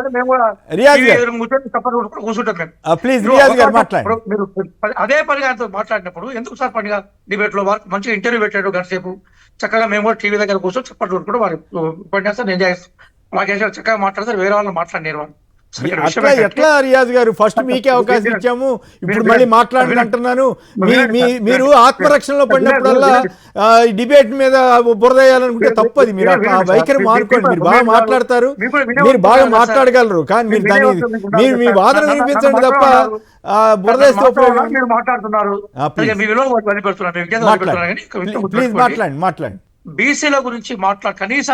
రియాజ్ గారు ప్లీజ్. రియాజ్ గారు మాట్లాడండి. మీరు అదే పనిగా మాట్లాడినప్పుడు ఎందుకు సార్ పనిగా డిబేట్ లో మంచిగా ఇంటర్వ్యూ పెట్టాడు గంట సేపు చక్కగా మేము కూడా టీవీ దగ్గర కూర్చొని చప్పట్లు కూడా వారి ఉపన్యాసం ఎంజాయ్ చేస్తాం. మాకేసా చక్కగా మాట్లాడతారు, వేరే వాళ్ళు మాట్లాడినారు వాళ్ళు. ఎట్లా రియాజ్ గారు ఫస్ట్ మీకే అవకాశం ఇచ్చాము, ఇప్పుడు మళ్ళీ మాట్లాడండి అంటున్నాను. మీరు ఆత్మరక్షణలో పడినప్పుడల్లా డిబేట్ మీద బురదేయాలనుకుంటే తప్పది. మీరు అట్లా వైఖరి మానుకోండి. మీరు బాగా మాట్లాడతారు, మీరు బాగా మాట్లాడగలరు, కానీ మీరు దాన్ని మీ వాదన వినిపించండి తప్ప బురదేస్తే మాట్లాడుతున్నారు. ప్లీజ్ మాట్లాడండి. బీసీల గురించి కనీస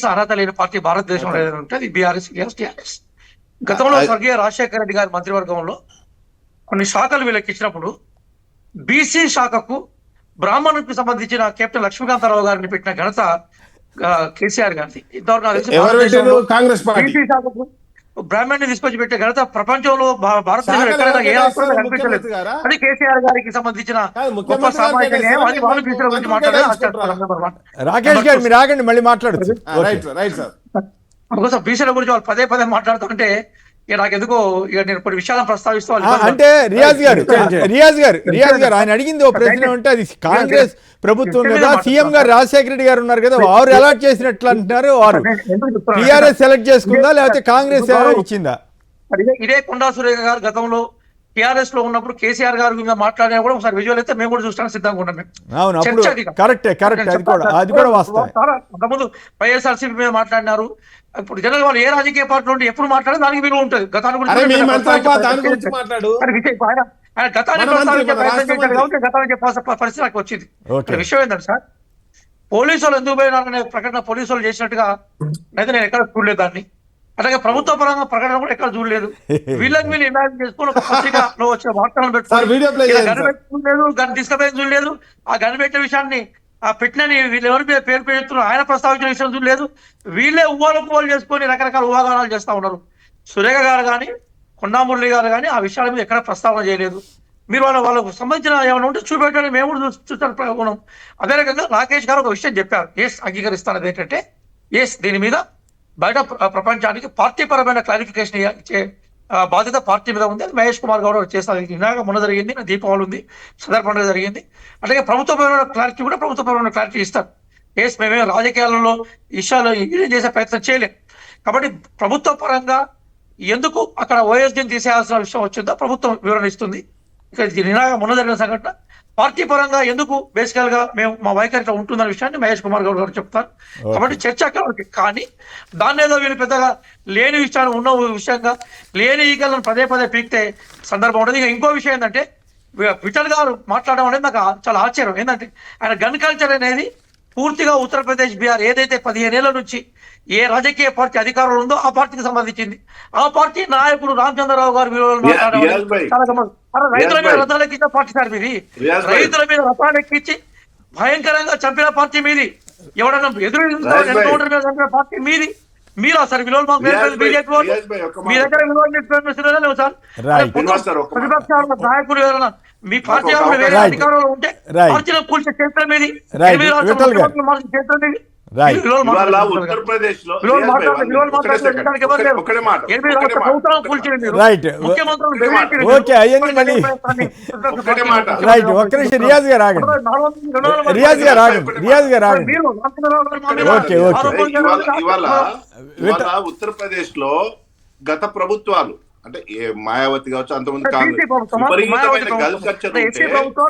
అర్హత లేని పార్టీ భారతదేశంలో ఏదైనా ఉంటే అది టీఆర్ఎస్. గతంలో స్వర్గీయ రాజశేఖర రెడ్డి గారి మంత్రివర్గంలో కొన్ని శాఖలు వీళ్ళకి ఇచ్చినప్పుడు బీసీ శాఖకు బ్రాహ్మణునికి సంబంధించిన కెప్టెన్ లక్ష్మీకాంతారావు గారిని పెట్టిన ఘనత కేసీఆర్ గారిది. ఇంతవరకు బ్రాహ్మణ్ని తీసుకొచ్చి పెట్టే ఘనత ప్రపంచంలో భారతదేశంలో ఎక్కడైనా ఏ రాష్ట్రంలో కనిపించలేదు. అది కేసీఆర్ గారికి సంబంధించిన గొప్ప సామాజిక న్యాయం. అది వాళ్ళు బీసీల గురించి మాట్లాడారు. రాకేష్ గారు మీరు ఆగండి, మళ్ళీ మాట్లాడచ్చు. బీసీల గురించి వాళ్ళు పదే మాట్లాడుతుంటే నాకెందుకో నేను కొన్ని విషయాలను ప్రస్తావిస్తూ అంటే రియాజ్ గారు ఆయన అడిగింది ఓ ప్రశ్న ఉంటే అది కాంగ్రెస్ ప్రభుత్వం కదా, సీఎం గారు రాజశేఖర రెడ్డి గారు ఉన్నారు కదా, వారు అలాట్ చేసినట్లు అంటున్నారు. వారు టీఆర్ఎస్ సెలెక్ట్ చేసుకుందా లేకపోతే కాంగ్రెస్ ఇచ్చిందా? ఇదే కొండా సురేఖ గారు గతంలో టీఆర్ఎస్ లో ఉన్నప్పుడు కేసీఆర్ గారి మీద మాట్లాడినా కూడా ఒకసారి విజువల్ అయితే మేము కూడా చూస్తానికి సిద్ధంగా ఉన్నాం. అంతకుముందు వైఎస్ఆర్సీపీ మీద మాట్లాడినారు. ఇప్పుడు జనరల్ వాళ్ళు ఏ రాజకీయ పార్టీలో ఉంటే ఎప్పుడు మాట్లాడే దానికి విలువ ఉంటుంది. గతాన్ని గతాన్ని చెప్పాల్సిన పరిస్థితి నాకు వచ్చింది. విషయం ఏంటంటే సార్, పోలీసు వాళ్ళు ఎందుకు పోయినారనే ప్రకటన పోలీసు వాళ్ళు చేసినట్టుగా అయితే నేను ఎక్కడ చూడలేదు దాన్ని. అలాగే ప్రభుత్వ పరంగా ప్రకటన కూడా ఎక్కడ చూడలేదు. వీళ్ళని ఇమాజిన్ చేసుకుని ఒక పత్రికలో వచ్చే వార్తలను పెట్టుకోలేదు, గన్ తీసుకుపోయిన చూడలేదు, ఆ గన్ పెట్టిన విషయాన్ని ఆ పెట్టినని వీళ్ళు ఎవరి మీద పేరు పెడుతున్నారు ఆయన ప్రస్తావించిన విషయం చూడలేదు. వీళ్ళే ఊహలు చేసుకొని రకరకాల ఊహాగానాలు చేస్తా ఉన్నారు. సురేఖ గారు కానీ కొండా మురళి గారు కానీ ఆ విషయాల మీద ఎక్కడ ప్రస్తావన చేయలేదు. మీరు వాళ్ళకు సంబంధించిన ఏమైనా ఉంటే చూపెట్టండి, మేము కూడా చూస్తాను. అదే రకంగా రాకేష్ గారు ఒక విషయం చెప్పారు, అంగీకరిస్తాను. ఏంటంటే దీని మీద బయట ప్రపంచానికి పార్టీపరమైన క్లారిఫికేషన్ ఇచ్చే బాధ్యత పార్టీ మీద ఉంది. అది మహేష్ కుమార్ గౌడ్ చేస్తారు. ఇలాగ మొన్న జరిగింది, దీపావళి ఉంది, సదర్ పండుగ జరిగింది. అలాగే ప్రభుత్వపరమైన క్లారిటీ కూడా ప్రభుత్వపరమైన క్లారిటీ ఇస్తారు. మేమే రాజకీయాలలో విషయాలు చేసే ప్రయత్నం చేయలేం. కాబట్టి ప్రభుత్వ పరంగా ఎందుకు అక్కడ ఓఎస్డీని తీసేయాల్సిన విషయం వచ్చిందో ప్రభుత్వం వివరణ ఇస్తుంది. ఇక నినాగా మొన్న జరిగిన సంఘటన పార్టీ పరంగా ఎందుకు బేసికల్ గా మేము మా వైఖరిలో ఉంటుందన్న విషయాన్ని మహేష్ కుమార్ గౌడ్ గారు చెప్తారు. కాబట్టి చర్చ అక్కడ, కానీ దాన్ని ఏదో వీళ్ళు పెద్దగా లేని విషయాన్ని ఉన్న విషయంగా లేని ఈగలను పదే పీకితే సందర్భం ఉంటుంది. ఇక ఇంకో విషయం ఏంటంటే విఠల్ గారు మాట్లాడడం అనేది నాకు చాలా ఆశ్చర్యం. ఏంటంటే ఆయన గన్ కల్చర్ అనేది పూర్తిగా ఉత్తరప్రదేశ్, బీహార్ ఏదైతే 15 ఏళ్ల నుంచి ఏ రాజకీయ పార్టీ అధికారంలో ఉందో ఆ పార్టీకి సంబంధించింది. ఆ పార్టీ నాయకుడు రామచంద్రరావు గారు రైతుల మీద రథాలు ఎక్కించిన పార్టీ సార్ మీది. రైతుల మీద రథాలు ఎక్కించి భయంకరంగా చంపిన పార్టీ మీది. ఎవడన్నా ఎదురు చంపిన పార్టీ మీది. మీరు సార్ విలువలు మాకు నేర్పేది బీజేపీ వాళ్ళు. రియాజ్ భాయ్ ఒక్క మీ మాట. దగ్గర విలువలు నేర్పేది లేవు సార్. Right. శ్రీనివాస్ సార్ ఒక్క మాట. ప్రతిపక్షాల నాయకులు ఎవరైనా మీ పార్టీ ఒక వేరే Right. అధికారంలో ఉంటే Right. పార్టీలో కూల్చే చరిత్ర మీది. Right. 8 రాష్ట్రాల విఠల్ గారు. ముఖ్యమంత్రులు మార్చిన చరిత్ర మీది. Right. విలువలు ఇవాళ మాట్లాడుతున్నారు. ఉత్తరప్రదేశ్ లో విలువలు మాట్లాడుతున్నారు. విలువలు ఒకటే మాట్లాడుతున్నారు. సెకండ్. దానికి ఎవరు లేరు. ఒకటే మాట. 8 రాష్ట్ర ప్రభుత్వాలను కూల్చేది మీరు. Right. ముఖ్యమంత్రులను ఒకటే మాట. బెదిరించేది Okay, అవన్నీ మళ్ళీ- ఒకటే మాట. రైట్, ఒక్క నిమిషం రియాజ్ గారు ఆగండి. రియాజ్ గారు ఆగండి. రియాజ్ గారు ఆగండి. Okay, okay. ఇవాళ ఉత్తరప్రదేశ్ లో గత ప్రభుత్వాలు అంటే మాయావతి కావచ్చు, అంతమంది కాంగ్రెస్ విపరీతమైన గల్ కల్చర్ ఉంటే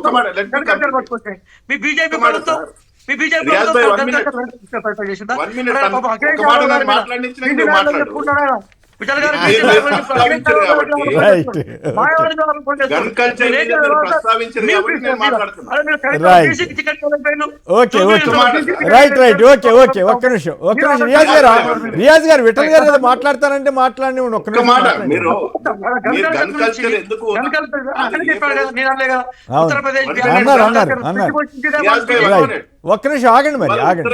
ఒక మాట let me complete. మీ బీజేపీ ఒక మాట ప్రభుత్వం సార్. మీ బీజేపీ రియాజ్ భాయ్, one minute. ప్రభుత్వం One minute, ఒక మాట నన్ను మాట్లాడించినాక నువ్వు మాట్లాడు. విఠల్ గారు మీరు ప్రస్తావించారు కాబట్టి రైట్. గన్ కల్చర్ మీద మీరు ప్రస్తావించారు కాబట్టి నేను మాట్లాడుతున్నాను. Okay, okay. Right, right. Okay, okay. ఒక్క నిమిషం, ఒక్క నిమిషం. రియాజ్ గారు విఠల్ గారు ఏదో మాట్లాడతానంటే మాట్లాడి ఒక్క ఒక్క నిమిషం మాట. మాట్లాడండి. మీరు గన్ కల్చర్ ఎందుకు రైట్, ఒక్క నిమిషం ఆగండి, మరి ఆగండి.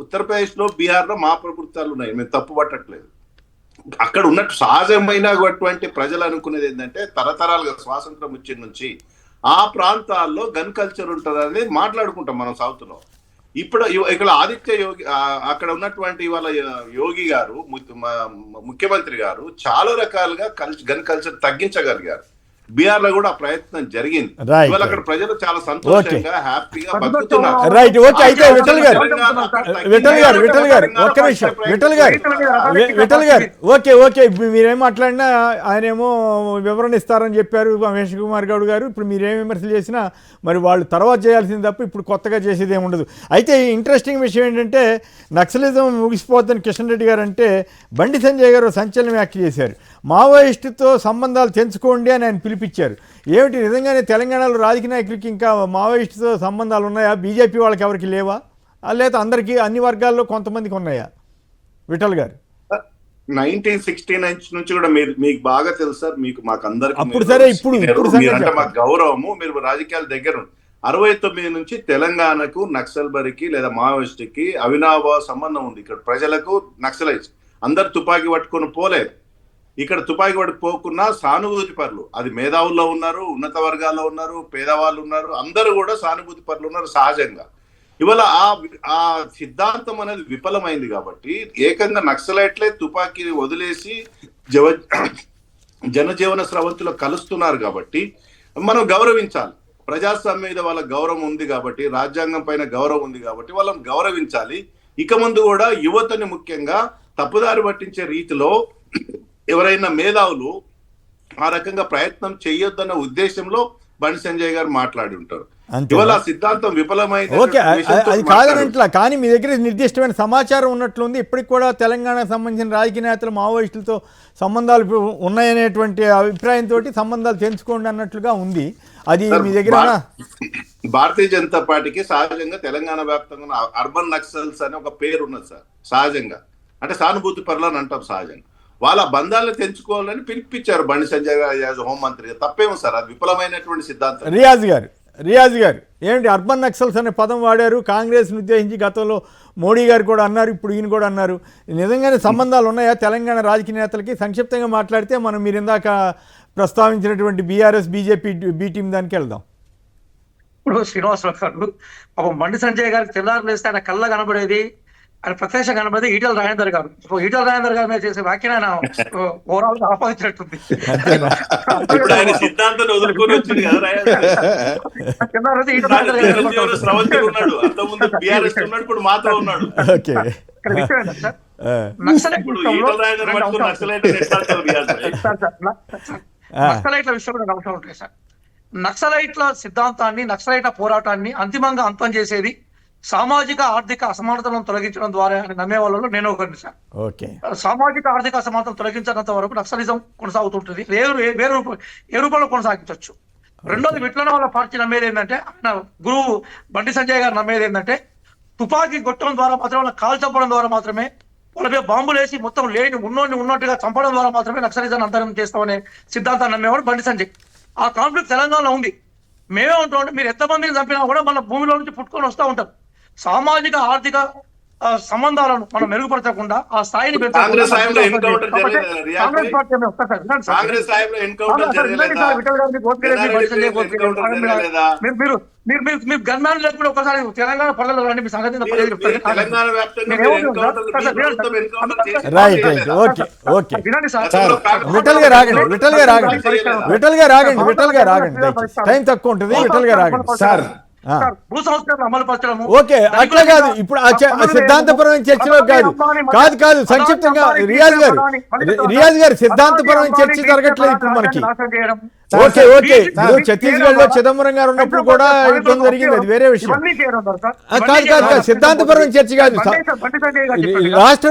ఉత్తరప్రదేశ్ లో బీహార్ లో మా ప్రభుత్వాలు ఉన్నాయి, మేము తప్పు పట్టట్లేదు. అక్కడ ఉన్నట్టు సహజమైనటువంటి ప్రజలు అనుకునేది ఏంటంటే తరతరాలుగా స్వాతంత్రం వచ్చిన నుంచి ఆ ప్రాంతాల్లో గన్ కల్చర్ ఉంటుంది అనేది మాట్లాడుకుంటాం మనం సౌత్ లో. ఇప్పుడు ఇక్కడ ఆదిత్య యోగి అక్కడ ఉన్నటువంటి ఇవాళ యోగి గారు ముఖ్యమంత్రి గారు చాలా రకాలుగా గన్ కల్చర్ తగ్గించగలిగారు. బీహార్ లో కూడా ఆ ప్రయత్నం జరిగింది. ఇవాళ అక్కడ ప్రజలు చాలా సంతోషంగా హ్యాపీగా బతుకుతున్నారు. Right, okay. అయితే విఠల్ గారు ఒక్క నిమిషం. విఠల్ గారు ఓకే, ఓకే. మీరేం మాట్లాడినా ఆయనేమో వివరణ ఇస్తారని చెప్పారు మహేష్ కుమార్ గౌడ్ గారు. ఇప్పుడు మీరేం విమర్శలు చేసినా మరి వాళ్ళు తర్వాత చేయాల్సింది తప్ప ఇప్పుడు కొత్తగా చేసేది ఏమి ఉండదు. అయితే ఇంట్రెస్టింగ్ విషయం ఏంటంటే నక్సలిజం ముగిసిపోద్దని కిషన్ రెడ్డి గారు అంటే బండి సంజయ్ గారు సంచలనం వ్యాఖ్య చేశారు. మావోయిస్టుతో సంబంధాలు తెంచుకోండి అని ఆయన పిలిపించారు. ఏమిటి నిజంగానే తెలంగాణలో రాజకీయ నాయకులకి ఇంకా మావోయిస్టుతో సంబంధాలు ఉన్నాయా? బీజేపీ వాళ్ళకి ఎవరికి లేవా? లేదా అందరికీ అన్ని వర్గాల్లో కొంతమందికి ఉన్నాయా? విఠల్ గారు 1969 నుంచి కూడా మీకు బాగా తెలుసు సార్, మీకు మాకు అందరికి అప్పుడు సరే, ఇప్పుడు మాకు గౌరవము, మీరు రాజకీయాల దగ్గర 69 నుంచి తెలంగాణకు నక్సల్ బరికి లేదా మావోయిస్టుకి అవినాభావ సంబంధం ఉంది. ఇక్కడ ప్రజలకు నక్సలైట్స్ అందరు తుపాకీ పట్టుకొని పోలేదు. ఇక్కడ తుపాకీ పట్టుకోకున్నా సానుభూతి పరులు, అది మేధావుల్లో ఉన్నారు, ఉన్నత వర్గాల్లో ఉన్నారు, పేదవాళ్ళు ఉన్నారు, అందరూ కూడా సానుభూతి పరులు ఉన్నారు సహజంగా. ఇవాళ ఆ సిద్ధాంతం అనేది విఫలమైంది కాబట్టి ఏకంగా నక్సలైట్లే తుపాకీ వదిలేసి జనజీవన స్రవంతిలో కలుస్తున్నారు కాబట్టి మనం గౌరవించాలి. ప్రజాస్వామ్యం మీద వాళ్ళ గౌరవం ఉంది కాబట్టి, రాజ్యాంగం పైన గౌరవం ఉంది కాబట్టి వాళ్ళని గౌరవించాలి. ఇక ముందు కూడా యువతని ముఖ్యంగా తప్పుదారి పట్టించే రీతిలో ఎవరైనా మేధావులు ఆ రకంగా ప్రయత్నం చేయొద్దన్న ఉద్దేశంలో బండి సంజయ్ గారు మాట్లాడి ఉంటారు. ఇవాళ సిద్ధాంతం విఫలమైంది. ఓకే, అది కాదనట్లా, కానీ మీ దగ్గర నిర్దిష్టమైన సమాచారం ఉన్నట్లుంది. ఇప్పటికి కూడా తెలంగాణకు సంబంధించిన రాజకీయ నేతలు మావోయిస్టులతో సంబంధాలు ఉన్నాయనేటువంటి అభిప్రాయంతో సంబంధాలు తెంచుకోండి అన్నట్లుగా ఉంది. అది మీ దగ్గర భారతీయ జనతా పార్టీకి సహజంగా తెలంగాణ వ్యాప్తంగా అర్బన్ నక్సల్స్ అనే ఒక పేరు ఉన్నది సార్. సహజంగా అంటే సానుభూతి పరులు అని అంటారు. సహజంగా వాళ్ళ బంధాలను తెంచుకోవాలని పిలిపించారు బండి సంజయ్ గారు హోంమంత్రిగా. తప్పేమో సార్, అది విఫలమైనటువంటి సిద్ధాంతం. రియాజ్ గారు ఏమిటి అర్బన్ నక్సల్స్ అనే పదం వాడారు, కాంగ్రెస్ని ఉద్దేశించి గతంలో మోడీ గారు కూడా అన్నారు, ఇప్పుడు ఈయన కూడా అన్నారు. నిజంగానే సంబంధాలు ఉన్నాయా తెలంగాణ రాజకీయ నేతలకి? సంక్షిప్తంగా మాట్లాడితే మనం మీరు ఇందాక ప్రస్తావించినటువంటి బీఆర్ఎస్ బీజేపీ బీ టీం దానికి వెళ్దాం. ఇప్పుడు శ్రీనివాసరావు గారు పాపం బండి సంజయ్ గారికి తెల్లారు లేస్తే ఆయన కళ్ళ కనబడేది, ఆయన ప్రత్యక్షం కనబడేది ఈటల రాజేందర్ గారు. ఈటల రాజేందర్ గారి మీద చేసే వ్యాఖ్యను ఆయన ఓవరాల్ గా ఆపాదించినట్టుంది. నక్సలైట్ల విషయంలో అంశాలు ఉంటాయి సార్. నక్సలైట్ల సిద్ధాంతాన్ని, నక్సలైట్ల పోరాటాన్ని అంతిమంగా అంతం చేసేది సామాజిక ఆర్థిక అసమానతలను తొలగించడం ద్వారా అని నమ్మే వాళ్ళలో నేను ఒకరిని సార్. సామాజిక ఆర్థిక అసమానతలు తొలగించినంత వరకు నక్సలిజం కొనసాగుతుంటుంది. ఏ రూపంలో కొనసాగించవచ్చు. రెండోది విట్లన వాళ్ళ పార్టీ నమ్మేది ఏంటంటే, ఆయన గురువు బండి సంజయ్ గారు నమ్మేది ఏంటంటే తుపాకీ కొట్టడం ద్వారా మాత్రమే, వాళ్ళ కాల్ చంపడం ద్వారా మాత్రమే, వాళ్ళ మీద బాంబులు వేసి మొత్తం లేని ఉన్నట్టుగా చంపడం ద్వారా మాత్రమే నక్సలిజాన్ని అంతరం చేస్తామనే సిద్ధాంతాన్ని నమ్మేవాడు బండి సంజయ్. ఆ కాన్ఫ్లిక్ట్ తెలంగాణలో ఉంది. మేమే ఉంటామంటే మీరు ఎంతమందిని చంపినా కూడా మన భూమిలో నుంచి పుట్టుకొని వస్తూ ఉంటాం. సామాజిక ఆర్థిక సంబంధాలను మనం మెరుగుపరచకుండా ఆ స్థాయిని కాంగ్రెస్ టైంలో ఎన్కౌంటర్ జరగలేదా రియాజ్ కాంగ్రెస్ భాయ్? పార్టీ ఒక్కసారి కాంగ్రెస్ టైంలో ఎన్కౌంటర్ జరగలేదా? జరగలేదా? మీరు గన్మ్యాన్ లేకుండా ఒకసారి తెలంగాణ పల్లెలో రండి, మీ సంగతి తెలంగాణ వ్యాప్తంగా మీరు ఎన్కౌంటర్లు, మీ ప్రభుత్వం ఎన్కౌంటర్ చేసిందా? రైట్ రైట్ ఓకే ఓకే వినండి సార్. గతంలో కాంగ్రెస్ విఠల్ గారు ఆగండి, విఠల్ గారు ఆగండి, విఠల్ గారు ఆగండి, విఠల్ గారు ఆగండి, దయచేసి టైం తక్కువ ఉంటుంది, విఠల్ గారు ఆగండి. సార్ భూ సంస్కరణ అమలు పరచడము. ఓకే అట్లా కాదు, ఇప్పుడు సిద్ధాంతపరమైన చర్చలో కాదు కాదు కాదు సంక్షిప్తంగా రియాజ్ గారు సిద్ధాంతపరమైన చర్చ జరగట్లేదు ఇప్పుడు మనకి. ఓకే ఓకే, ఇప్పుడు ఛత్తీస్గఢ్ లో చిదంబరం గారు ఉన్నప్పుడు కూడా యుద్ధం జరిగింది, అది వేరే విషయం. కాదు కాదు కాదు, సిద్ధాంతపరమైన చర్చ కాదు. రాష్ట్ర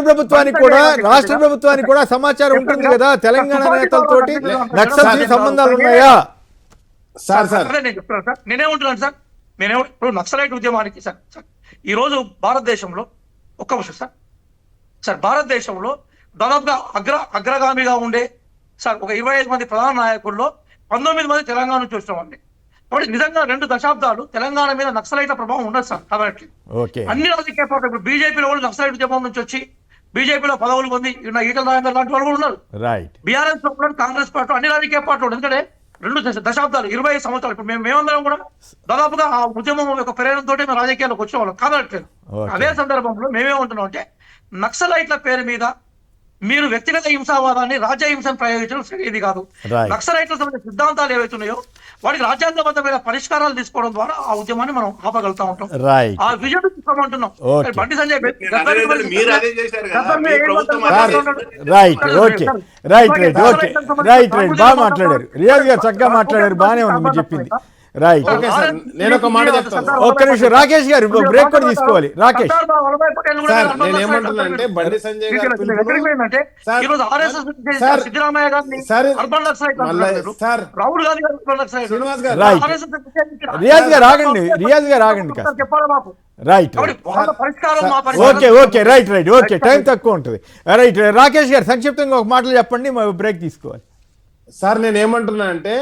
ప్రభుత్వానికి కూడా సమాచారం ఉంటుంది కదా, తెలంగాణ నేతలతోటి నక్సల్ సంబంధాలు ఉన్నాయా? సార్ సార్ నేను చెప్తున్నాను సార్, నేనేమంటున్నాను సార్, ఇప్పుడు నక్సలైట్ ఉద్యమానికి సార్ ఈ రోజు భారతదేశంలో ఒక్క విషయం సార్ భారతదేశంలో దాదాపుగా అగ్రగామిగా ఉండే సార్ ఒక 25 మంది ప్రధాన నాయకుల్లో 19 మంది తెలంగాణ నుంచి వచ్చినామండి. కాబట్టి నిజంగా 2 దశాబ్దాలు తెలంగాణ మీద నక్సలైట్ల ప్రభావం ఉండదు సార్. కాబట్టి అన్ని రాజకీయ పార్టీలు, ఇప్పుడు బీజేపీలో కూడా నక్సలైట్ ఉద్యమం నుంచి వచ్చి బీజేపీలో 11 మంది ఈటల రాజేందర్ లాంటి వాళ్ళు కూడా ఉన్నారు. బీఆర్ఎస్ లో కూడా కాంగ్రెస్ పార్టీ, అన్ని రాజకీయ పార్టీలు, ఎందుకంటే 2 దశాబ్దాలు 20 సంవత్సరాలు ఇప్పుడు మేమందరం కూడా దాదాపుగా ఆ ఉద్యమం యొక్క ప్రేరణతో మేము రాజకీయాల్లోకి వచ్చేవాళ్ళం కాదట్లేదు. అదే సందర్భంలో మేమేమంటున్నాం అంటే నక్సలైట్ల పేరు మీద మీరు వ్యక్తిగత హింసావాదాన్ని రాజ్య హింసను ప్రయోగించడం సరిది కాదు. నక్సలైట్ల సంబంధించిన సిద్ధాంతాలు ఏవైతున్నాయో వాటికి రాజ్యాంగబద్ధమైన పరిష్కారాలు తీసుకోవడం ద్వారా ఆ ఉద్యమాన్ని మనం ఆపగలుగుతా ఉంటాం. ఆ విజయం తీసుకోమంటున్నాం. బండి సంజయ్ బాగా మాట్లాడారు, రియాజ్ గారు చక్కగా మాట్లాడారు, బాగానే ఉంది మీరు చెప్పింది. రైట్, నేను ఒక మాట చెప్తాను. ఒక్క నిమిషం రాకేష్ గారు, బ్రేక్ కూడా తీసుకోవాలి. రాకేష్ సార్ నేను ఏమంటున్నా అంటే బండి సంజయ్ గారు రాహుల్ గాంధీ శ్రీనివాస్ గారు రియాజ్ గారు ఆగండి, రియాజ్ గారు ఆగండి. చెప్పాలి మాకు. Right okay okay right right okay, time తక్కువ ఉంటుంది. రైట్ రాకేష్ గారు సంక్షిప్తంగా ఒక మాటలు చెప్పండి, బ్రేక్ తీసుకోవాలి. సార్ నేను ఏమంటున్నా అంటే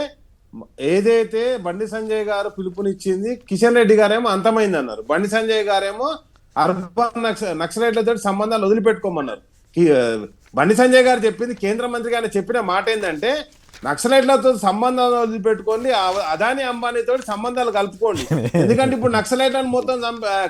ఏదైతే బండి సంజయ్ గారు పిలుపునిచ్చింది, కిషన్ రెడ్డి గారేమో అంతమైంది అన్నారు, బండి సంజయ్ గారేమో అర్బన్ నక్సలైట్లతో సంబంధాలు వదిలిపెట్టుకోమన్నారు. బండి సంజయ్ గారు చెప్పింది, కేంద్ర మంత్రి గారు చెప్పిన మాట ఏంటంటే నక్సలైట్లతో సంబంధాలు వదిలిపెట్టుకోండి, అదాని అంబానీతో సంబంధాలు కలుపుకోండి. ఎందుకంటే ఇప్పుడు నక్సలైట్లను మొత్తం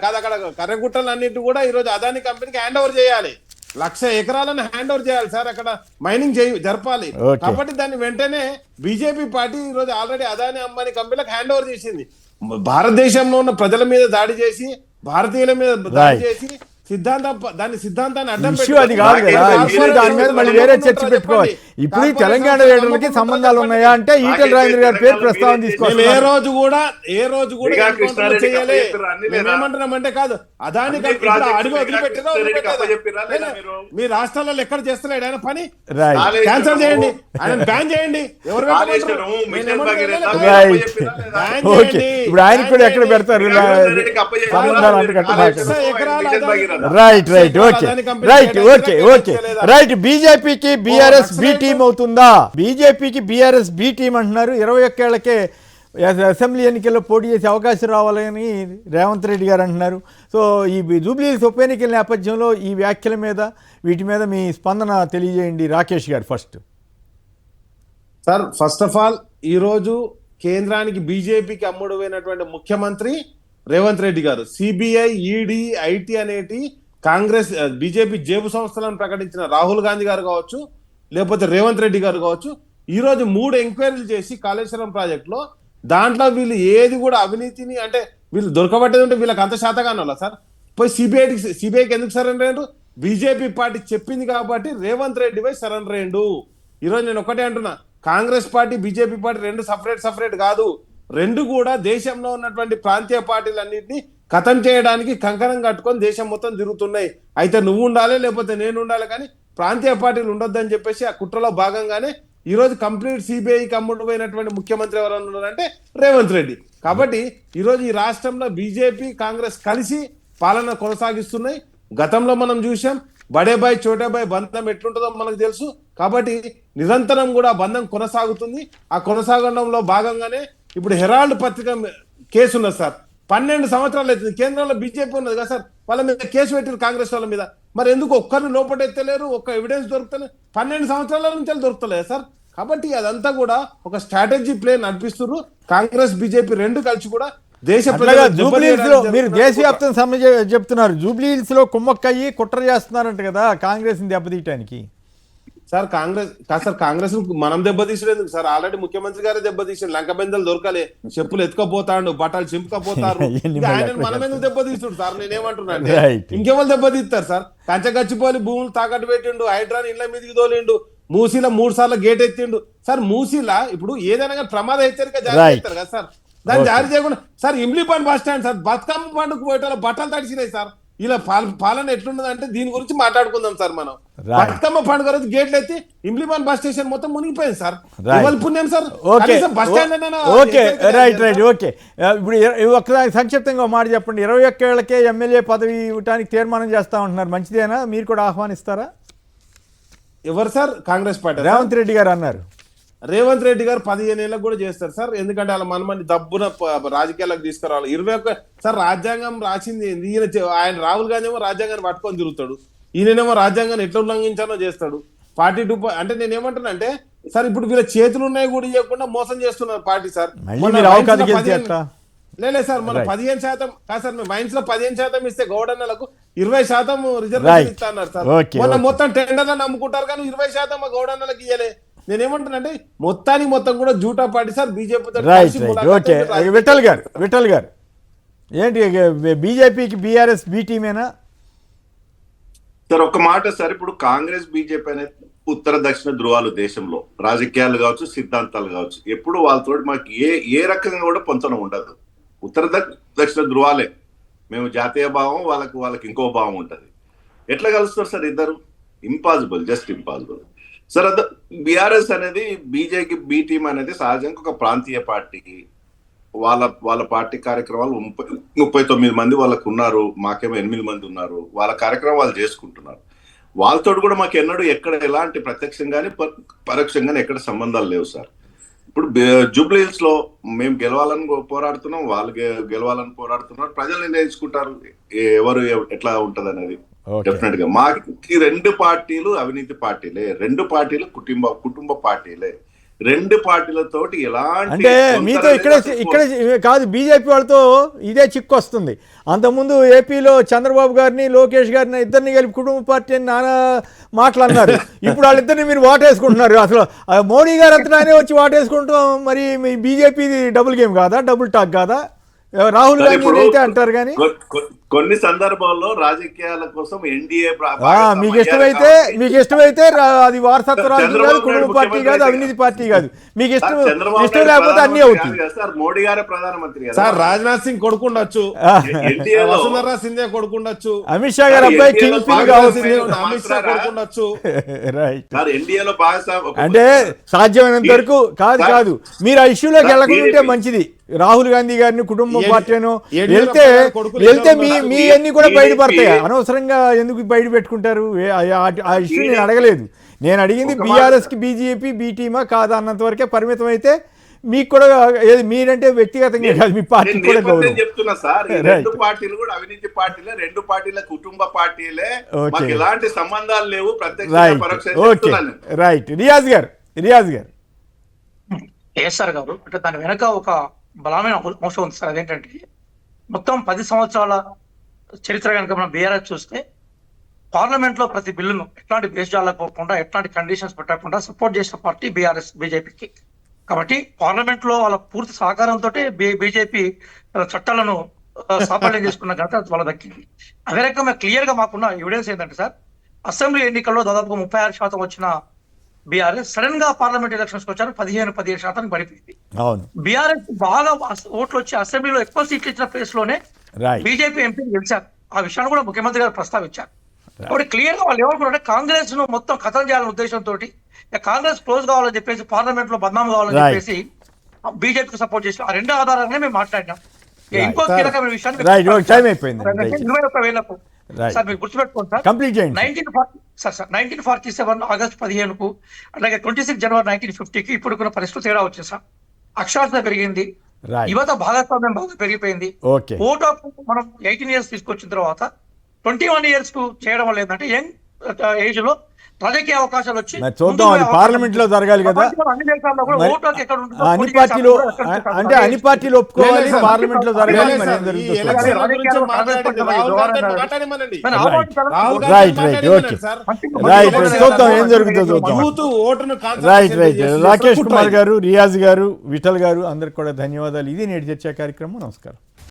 కాదు, అక్కడ కర్రగుట్టలు అన్నిటి కూడా ఈరోజు అదాని కంపెనీకి హ్యాండ్ ఓవర్ చేయాలి. 1,00,000 ఎకరాలను హ్యాండ్ ఓవర్ చేయాలి సార్, అక్కడ మైనింగ్ జరపాలి. కాబట్టి దాన్ని వెంటనే బీజేపీ పార్టీ ఈ రోజు ఆల్రెడీ అదాని అంబానీ కంపెనీలకు హ్యాండ్ ఓవర్ చేసింది. భారతదేశంలో ఉన్న ప్రజల మీద దాడి చేసి, భారతీయుల మీద దాడి చేసి సిద్ధాంతాన్ని అడ్డం అది కాదు కదా ఇష్యూ, దాని మీద మళ్ళీ వేరే చర్చ పెట్టుకోవాలి. ఇప్పుడు ఈ తెలంగాణ లీడర్లకి సంబంధాలు ఉన్నాయా అంటే ఈటల రాజేంద్ర గారి పేరు ప్రస్తావన తీసుకోవాలి. ఏ రోజు కూడా ఏమంటున్నామంటే కాదు, అదాని అడిగి వదిలిపెట్టినా మీ రాష్ట్రాలలో ఎక్కడ చేస్తలేడు ఆయన పని, క్యాన్సల్ చేయండి, ఆయన బ్యాన్ చేయండి. ఎవరు ఇప్పుడు ఆయన కూడా ఎక్కడ పెడతారు? Right right okay right okay okay right. బీజేపీకి బీఆర్ఎస్ బి టీం అవుతుందా? బీజేపీకి బీఆర్ఎస్ బి టీం అంటున్నారు. 21 ఏళ్లకే అసెంబ్లీ ఎన్నికల్లో పోటీ చేసే అవకాశం రావాలని రేవంత్ రెడ్డి గారు అంటున్నారు. సో ఈ జూబ్లీహిల్స్ ఉప ఎన్నికల నేపథ్యంలో ఈ వ్యాఖ్యల మీద వీటి మీద మీ స్పందన తెలియజేయండి రాకేష్ గారు. ఫస్ట్ ఆఫ్ ఆల్ ఈరోజు కేంద్రానికి బీజేపీకి అమ్ముడు పోయినటువంటి ముఖ్యమంత్రి రేవంత్ రెడ్డి గారు సిబిఐ, ఈడీ, ఐటీ అనేటి కాంగ్రెస్ బీజేపీ జేబు సంస్థలను ప్రకటించిన రాహుల్ గాంధీ గారు కావచ్చు, లేకపోతే రేవంత్ రెడ్డి గారు కావచ్చు, ఈరోజు 3 ఎంక్వైరీలు చేసి కాళేశ్వరం ప్రాజెక్టులో దాంట్లో వీళ్ళు ఏది కూడా అవినీతిని అంటే వీళ్ళు దొరకబట్టేది ఉంటే వీళ్ళకి అంత శాతగానే వాళ్ళ సార్ పోయి సిబిఐకి ఎందుకు సరెండర్ అయ్యారు? బీజేపీ పార్టీ చెప్పింది కాబట్టి రేవంత్ రెడ్డి పోయి సరెండర్ అయ్యిండు. ఈరోజు నేను ఒకటే అంటున్నా, Congress party BJP party 2 separate కాదు, 2 కూడా దేశంలో ఉన్నటువంటి ప్రాంతీయ పార్టీలన్నింటినీ ఖతం చేయడానికి కంకణం కట్టుకొని దేశం మొత్తం తిరుగుతున్నాయి. అయితే నువ్వు ఉండాలి లేకపోతే నేను ఉండాలి, కానీ ప్రాంతీయ పార్టీలు ఉండొద్దని చెప్పేసి ఆ కుట్రలో భాగంగానే ఈరోజు కంప్లీట్ సిబిఐకి అమ్ముడు పోయినటువంటి ముఖ్యమంత్రి ఎవరన్నా ఉన్నారంటే రేవంత్ రెడ్డి. కాబట్టి ఈరోజు ఈ రాష్ట్రంలో బీజేపీ కాంగ్రెస్ కలిసి పాలన కొనసాగిస్తున్నాయి. గతంలో మనం చూసాం బడే బాయ్ చోటే బాయ్ బంధం ఎట్లుంటుందో మనకు తెలుసు. కాబట్టి నిరంతరం కూడా బంధం కొనసాగుతుంది. ఆ కొనసాగడంలో భాగంగానే ఇప్పుడు హెరాల్డ్ పత్రిక కేసు ఉన్నది సార్, 12 సంవత్సరాలు అవుతుంది. కేంద్రంలో బీజేపీ ఉన్నది కదా సార్, వాళ్ళ మీద కేసు పెట్టారు కాంగ్రెస్ వాళ్ళ మీద. మరి ఎందుకు ఒక్కరిని లోపలెత్తలేరు, ఒక్క ఎవిడెన్స్ దొరుకుతలేదు? 12 సంవత్సరాల నుంచి దొరుకుతలేదు సార్. కాబట్టి అదంతా కూడా ఒక స్ట్రాటజీ ప్లే నడిపిస్తున్నారు కాంగ్రెస్ బీజేపీ రెండు కలిసి కూడా. దేశ జూబ్లీహిల్స్ లో మీరు దేశవ్యాప్తం చెప్తున్నారు, జూబ్లీహిల్స్ లో కుమ్మక్కయ్యి కుట్ర చేస్తున్నారంట కదా కాంగ్రెస్ ని దెబ్బతీయటానికి. సార్ కాంగ్రెస్ మనం దెబ్బతీసలేదు సార్. ఆల్రెడీ ముఖ్యమంత్రి గారే దెబ్బతీసారు. లంక బెందలు దొరకలే, చెప్పులు ఎత్తుకపోతాడు, బట్టలు చింపుకపోతారు. ఆయన మనం ఎందుకు దెబ్బతీస్తుడు సార్? నేనేమంటున్నా అంటే ఇంకెవరు దెబ్బతీస్తారు సార్? కంచగచ్చిపోలి భూములు తాకట్టు పెట్టిండు, హైడ్రాన్ ఇళ్ల మీదకి తోలిండు, మూసీలో 3 సార్లు గేట్ ఎత్తిండు సార్. మూసీలా ఇప్పుడు ఏదైనా ప్రమాద హెచ్చరిక జారీ చేస్తారు కదా సార్, దాన్ని జారీ చేయకుండా sir Imlibun bus stand sir Bathukamma పండుగ పోయేట బట్టలు తడిచినాయి సార్. ఇలా పాలన ఎట్లున్నది అంటే దీని గురించి మాట్లాడుకుందాం సార్ మనం. బతుకమ్మ పండుగ రోజు గేట్లు ఎత్తి ఇమ్లీపాన్ బస్ స్టేషన్ మొత్తం మునిగిపోయింది సార్. పుణ్యం sir bus stand. Okay right. Okay ఇప్పుడు ఒకసారి సంక్షిప్తంగా మాట చెప్పండి. 21 ఏళ్లకే ఎమ్మెల్యే పదవి ఇవ్వడానికి తీర్మానం చేస్తా ఉంటున్నారు, మంచిదేనా? మీరు కూడా ఆహ్వానిస్తారా? ఎవరు సార్? కాంగ్రెస్ పార్టీ రేవంత్ రెడ్డి గారు అన్నారు. రేవంత్ రెడ్డి గారు 15 ఏళ్ళకు కూడా చేస్తారు సార్. ఎందుకంటే వాళ్ళ మనమని దబ్బున రాజకీయాలకు తీసుకురావాలి. 21 సార్ రాజ్యాంగం రాసింది ఈయన. ఆయన రాహుల్ గాంధీ ఏమో రాజ్యాంగాన్ని పట్టుకొని తిరుగుతాడు, ఈయనేమో రాజ్యాంగాన్ని ఎట్లా ఉల్లంఘించానో చేస్తాడు. 42 అంటే నేనేమంటున్నా అంటే సార్ ఇప్పుడు వీళ్ళ చేతులు ఉన్నాయి కూడా ఇవ్వకుండా మోసం చేస్తున్నారు పార్టీ సార్. లేదు సార్ మన 15% కాదు సార్, మైన్స్ లో 15% ఇస్తే గౌడన్నలకు 20% రిజర్వేషన్ ఇస్తా అన్నారు సార్. మొన్న మొత్తం టెండర్లను నమ్ముకుంటారు కానీ 20% గౌడన్నలకు ఇయ్యలే. నేనేమంటున్నా అంటే మొత్తం కూడా జూటా పార్టీ సార్ బీజేపీతో. విఠల్ గారు ఏంటి బీజేపీకి బీఆర్ఎస్ బీ టీమేనా సార్? ఒక మాట సార్, ఇప్పుడు కాంగ్రెస్ బీజేపీ అనేది ఉత్తర దక్షిణ ధృవాలు దేశంలో, రాజకీయాలు కావచ్చు, సిద్ధాంతాలు కావచ్చు, ఎప్పుడు వాళ్ళతో మాకు ఏ రకంగా కూడా పొంతన ఉండదు. ఉత్తర దక్షిణ ధృవాలే, మేము జాతీయ భావం, వాళ్ళకి ఇంకో భావం ఉంటుంది. ఎట్లా కలుస్తారు సార్ ఇద్దరు? Impossible, just impossible sir. BRS అనేది బీజేపీ బీ టీం అనేది సహజంగా ఒక ప్రాంతీయ పార్టీకి వాళ్ళ పార్టీ కార్యక్రమాలు 39 మంది వాళ్ళకు ఉన్నారు, మాకేమో 8 మంది ఉన్నారు. వాళ్ళ కార్యక్రమాలు చేసుకుంటున్నారు. వాళ్ళతో కూడా మాకు ఎక్కడ ఎలాంటి ప్రత్యక్షంగా కానీ పరోక్షంగానే ఎక్కడ సంబంధాలు లేవు సార్. ఇప్పుడు జూబ్లీహిల్స్ లో మేము గెలవాలని పోరాడుతున్నాం, వాళ్ళు గెలవాలని పోరాడుతున్నారు. ప్రజలు నిర్ణయించుకుంటారు ఎవరు ఎట్లా ఉంటది అనేది. డెఫినెట్ గా మాకు 2 పార్టీలు అవినీతి పార్టీలే, 2 పార్టీలు కుటుంబ పార్టీలే. 2 పార్టీలతోటి ఎలాంటి అంటే మీతో ఇక్కడ కాదు, బీజేపీ వాళ్ళతో ఇదే చిక్కు వస్తుంది. అంతకుముందు ఏపీలో చంద్రబాబు గారిని లోకేష్ గారిని ఇద్దరిని కలిపి కుటుంబ పార్టీ అని నానా మాటలు అన్నారు. ఇప్పుడు వాళ్ళిద్దరిని మీరు వాటేసుకుంటున్నారు. అసలు మోడీ గారు అంతనే వచ్చి వాటేసుకుంటాం. మరి మీ బీజేపీ డబుల్ గేమ్ కాదా, డబుల్ టాక్ కాదా? రాహుల్ గాంధీ అయితే అంటారు కానీ కొన్ని సందర్భాల్లో రాజకీయాల కోసం ఎన్డీఏ మీకు ఇష్టమైతే అది వారసత్వ రాజకీయం కాదు, కుటుంబ పార్టీ కాదు, అవినీతి పార్టీ కాదు. మీకు ఇష్టం లేకపోతే అన్ని అవుతుంది సార్. మోడీ గారే ప్రధానమంత్రి సార్, రాజ్నాథ్ సింగ్ కొడుకుండొచ్చు, వసుంధరా సింధే కొడుకుండొచ్చు, అమిత్ షా గారు అబ్బాయి కింగ్ పిన్ కావచ్చు, అమిత్ షా కొడుకుండొచ్చు. అంటే సాధ్యమైనంత వరకు కాదు. మీరు ఆ ఇష్యూలోకి వెళ్ళకుంటే మంచిది. రాహుల్ గాంధీ గారిని కుటుంబ పార్టీను వెళ్తే మీ అన్ని కూడా బయటపడతాయి. అనవసరంగా ఎందుకు బయట పెట్టుకుంటారు? ఆ ఇష్యూ నేను అడగలేదు. నేను అడిగింది బీఆర్ఎస్ కి బీజేపీ బీ టీమా కాదా అన్నంత వరకే పరిమితం అయితే మీకు కూడా మీరంటే వ్యక్తిగతంగా కాదు, మీ పార్టీ కూడా గౌరవం. చెప్తున్నా సార్, 2 పార్టీలు కూడా అవినీతి పార్టీలే, 2 పార్టీల కుటుంబ పార్టీలే, ఎలాంటి సంబంధాలు లేవు ప్రత్యక్ష. రైట్. రియాజ్ గారు కేసీఆర్ గారు అంటే దాని వెనక ఒక బలమైన అంశం ఉంది సార్. అదేంటంటే మొత్తం 10 సంవత్సరాల చరిత్ర కనుక మనం బీఆర్ఎస్ చూస్తే పార్లమెంట్ లో ప్రతి బిల్లును ఎట్లాంటి బేస్జాలకు పోకుండా, ఎట్లాంటి కండిషన్స్ పెట్టకుండా సపోర్ట్ చేసిన పార్టీ బీజేపీకి. కాబట్టి పార్లమెంట్ లో వాళ్ళ పూర్తి సహకారంతో బీజేపీ చట్టాలను సాఫల్యం చేసుకున్న ఘనత వాళ్ళ దక్కింది. అదే రకంగా క్లియర్ గా మాకున్న ఎవిడెన్స్ ఏంటంటే సార్, అసెంబ్లీ ఎన్నికల్లో దాదాపు 36% వచ్చిన బీఆర్ఎస్ సడన్ గా పార్లమెంట్ ఎలక్షన్స్ వచ్చారు 15-17% పడిపోయింది. బీఆర్ఎస్ బాగా ఓట్లు వచ్చి అసెంబ్లీలో ఎక్కువ సీట్లు ఇచ్చిన ప్లేస్ లోనే బీజేపీ ఎంపీ గెలిచారు. ఆ విషయాన్ని కూడా ముఖ్యమంత్రి గారు ప్రస్తావించారు. కాబట్టి క్లియర్ గా వాళ్ళు ఏమనుకున్నారంటే కాంగ్రెస్ ను మొత్తం ఖతం చేయాలనే ఉద్దేశంతో కాంగ్రెస్ క్లోజ్ కావాలని చెప్పేసి, పార్లమెంట్ లో బద్నాం కావాలని చెప్పేసి బీజేపీకి సపోర్ట్ చేసి ఆ 2 ఆధారంగానే మేము మాట్లాడినాం. ఇంకో కీలకమైన విషయాన్ని సార్ మీరు గుర్తుపెట్టుకోండి సార్, 1947 ఆగస్టు 15కు అలాగే 26 జనవరి 1950కి ఇప్పుడున్న పరిస్థితులు తేడా వచ్చింది సార్. అక్షరాస్యత పెరిగింది, యువత భాగస్వామ్యం బాగా పెరిగిపోయింది. ఓటు మనం 18 years తీసుకొచ్చిన తర్వాత 21 years కు చేయడం వల్ల ఏంటంటే యంగ్ ఏజ్ లో రాజకీయ అవకాశాలు వచ్చి మరి చూద్దాం, అది పార్లమెంట్ లో జరగాలి కదా. అన్ని దేశాల్లో కూడా మరి ఓటు హక్కు ఎక్కడ ఉంటుందో అన్ని పోటీ పార్టీలు చేసే అవకాశం ఎక్కడ అంటే అన్ని పార్టీలు ఒప్పుకోవాలి, లేదు సార్. పార్లమెంట్ లో జరగాలి. మరి ఏం ఈ జరుగుతుందో చూద్దాం. ఎలక్షన్ల గురించి మాట్లాడండి, రాహుల్ గాంధీ మాట్లాడమనండి. మరి ఆ Right. పార్టీ తరఫున రాహుల్ ఓటు గాంధీ రైట్ మాట్లాడమనండి ఓకే సార్. రైట్ చూద్దాం ఏం జరుగుతుందో చూద్దాం. యూత్ ఓటును రైట్ రైట్ కాన్సంట్రేట్ రాకేష్ చేసి కుమార్ గారు, రియాజ్ గారు, విఠల్ గారు అందరికి కూడా ధన్యవాదాలు. ఇది నేటి చర్చా కార్యక్రమం. నమస్కారం.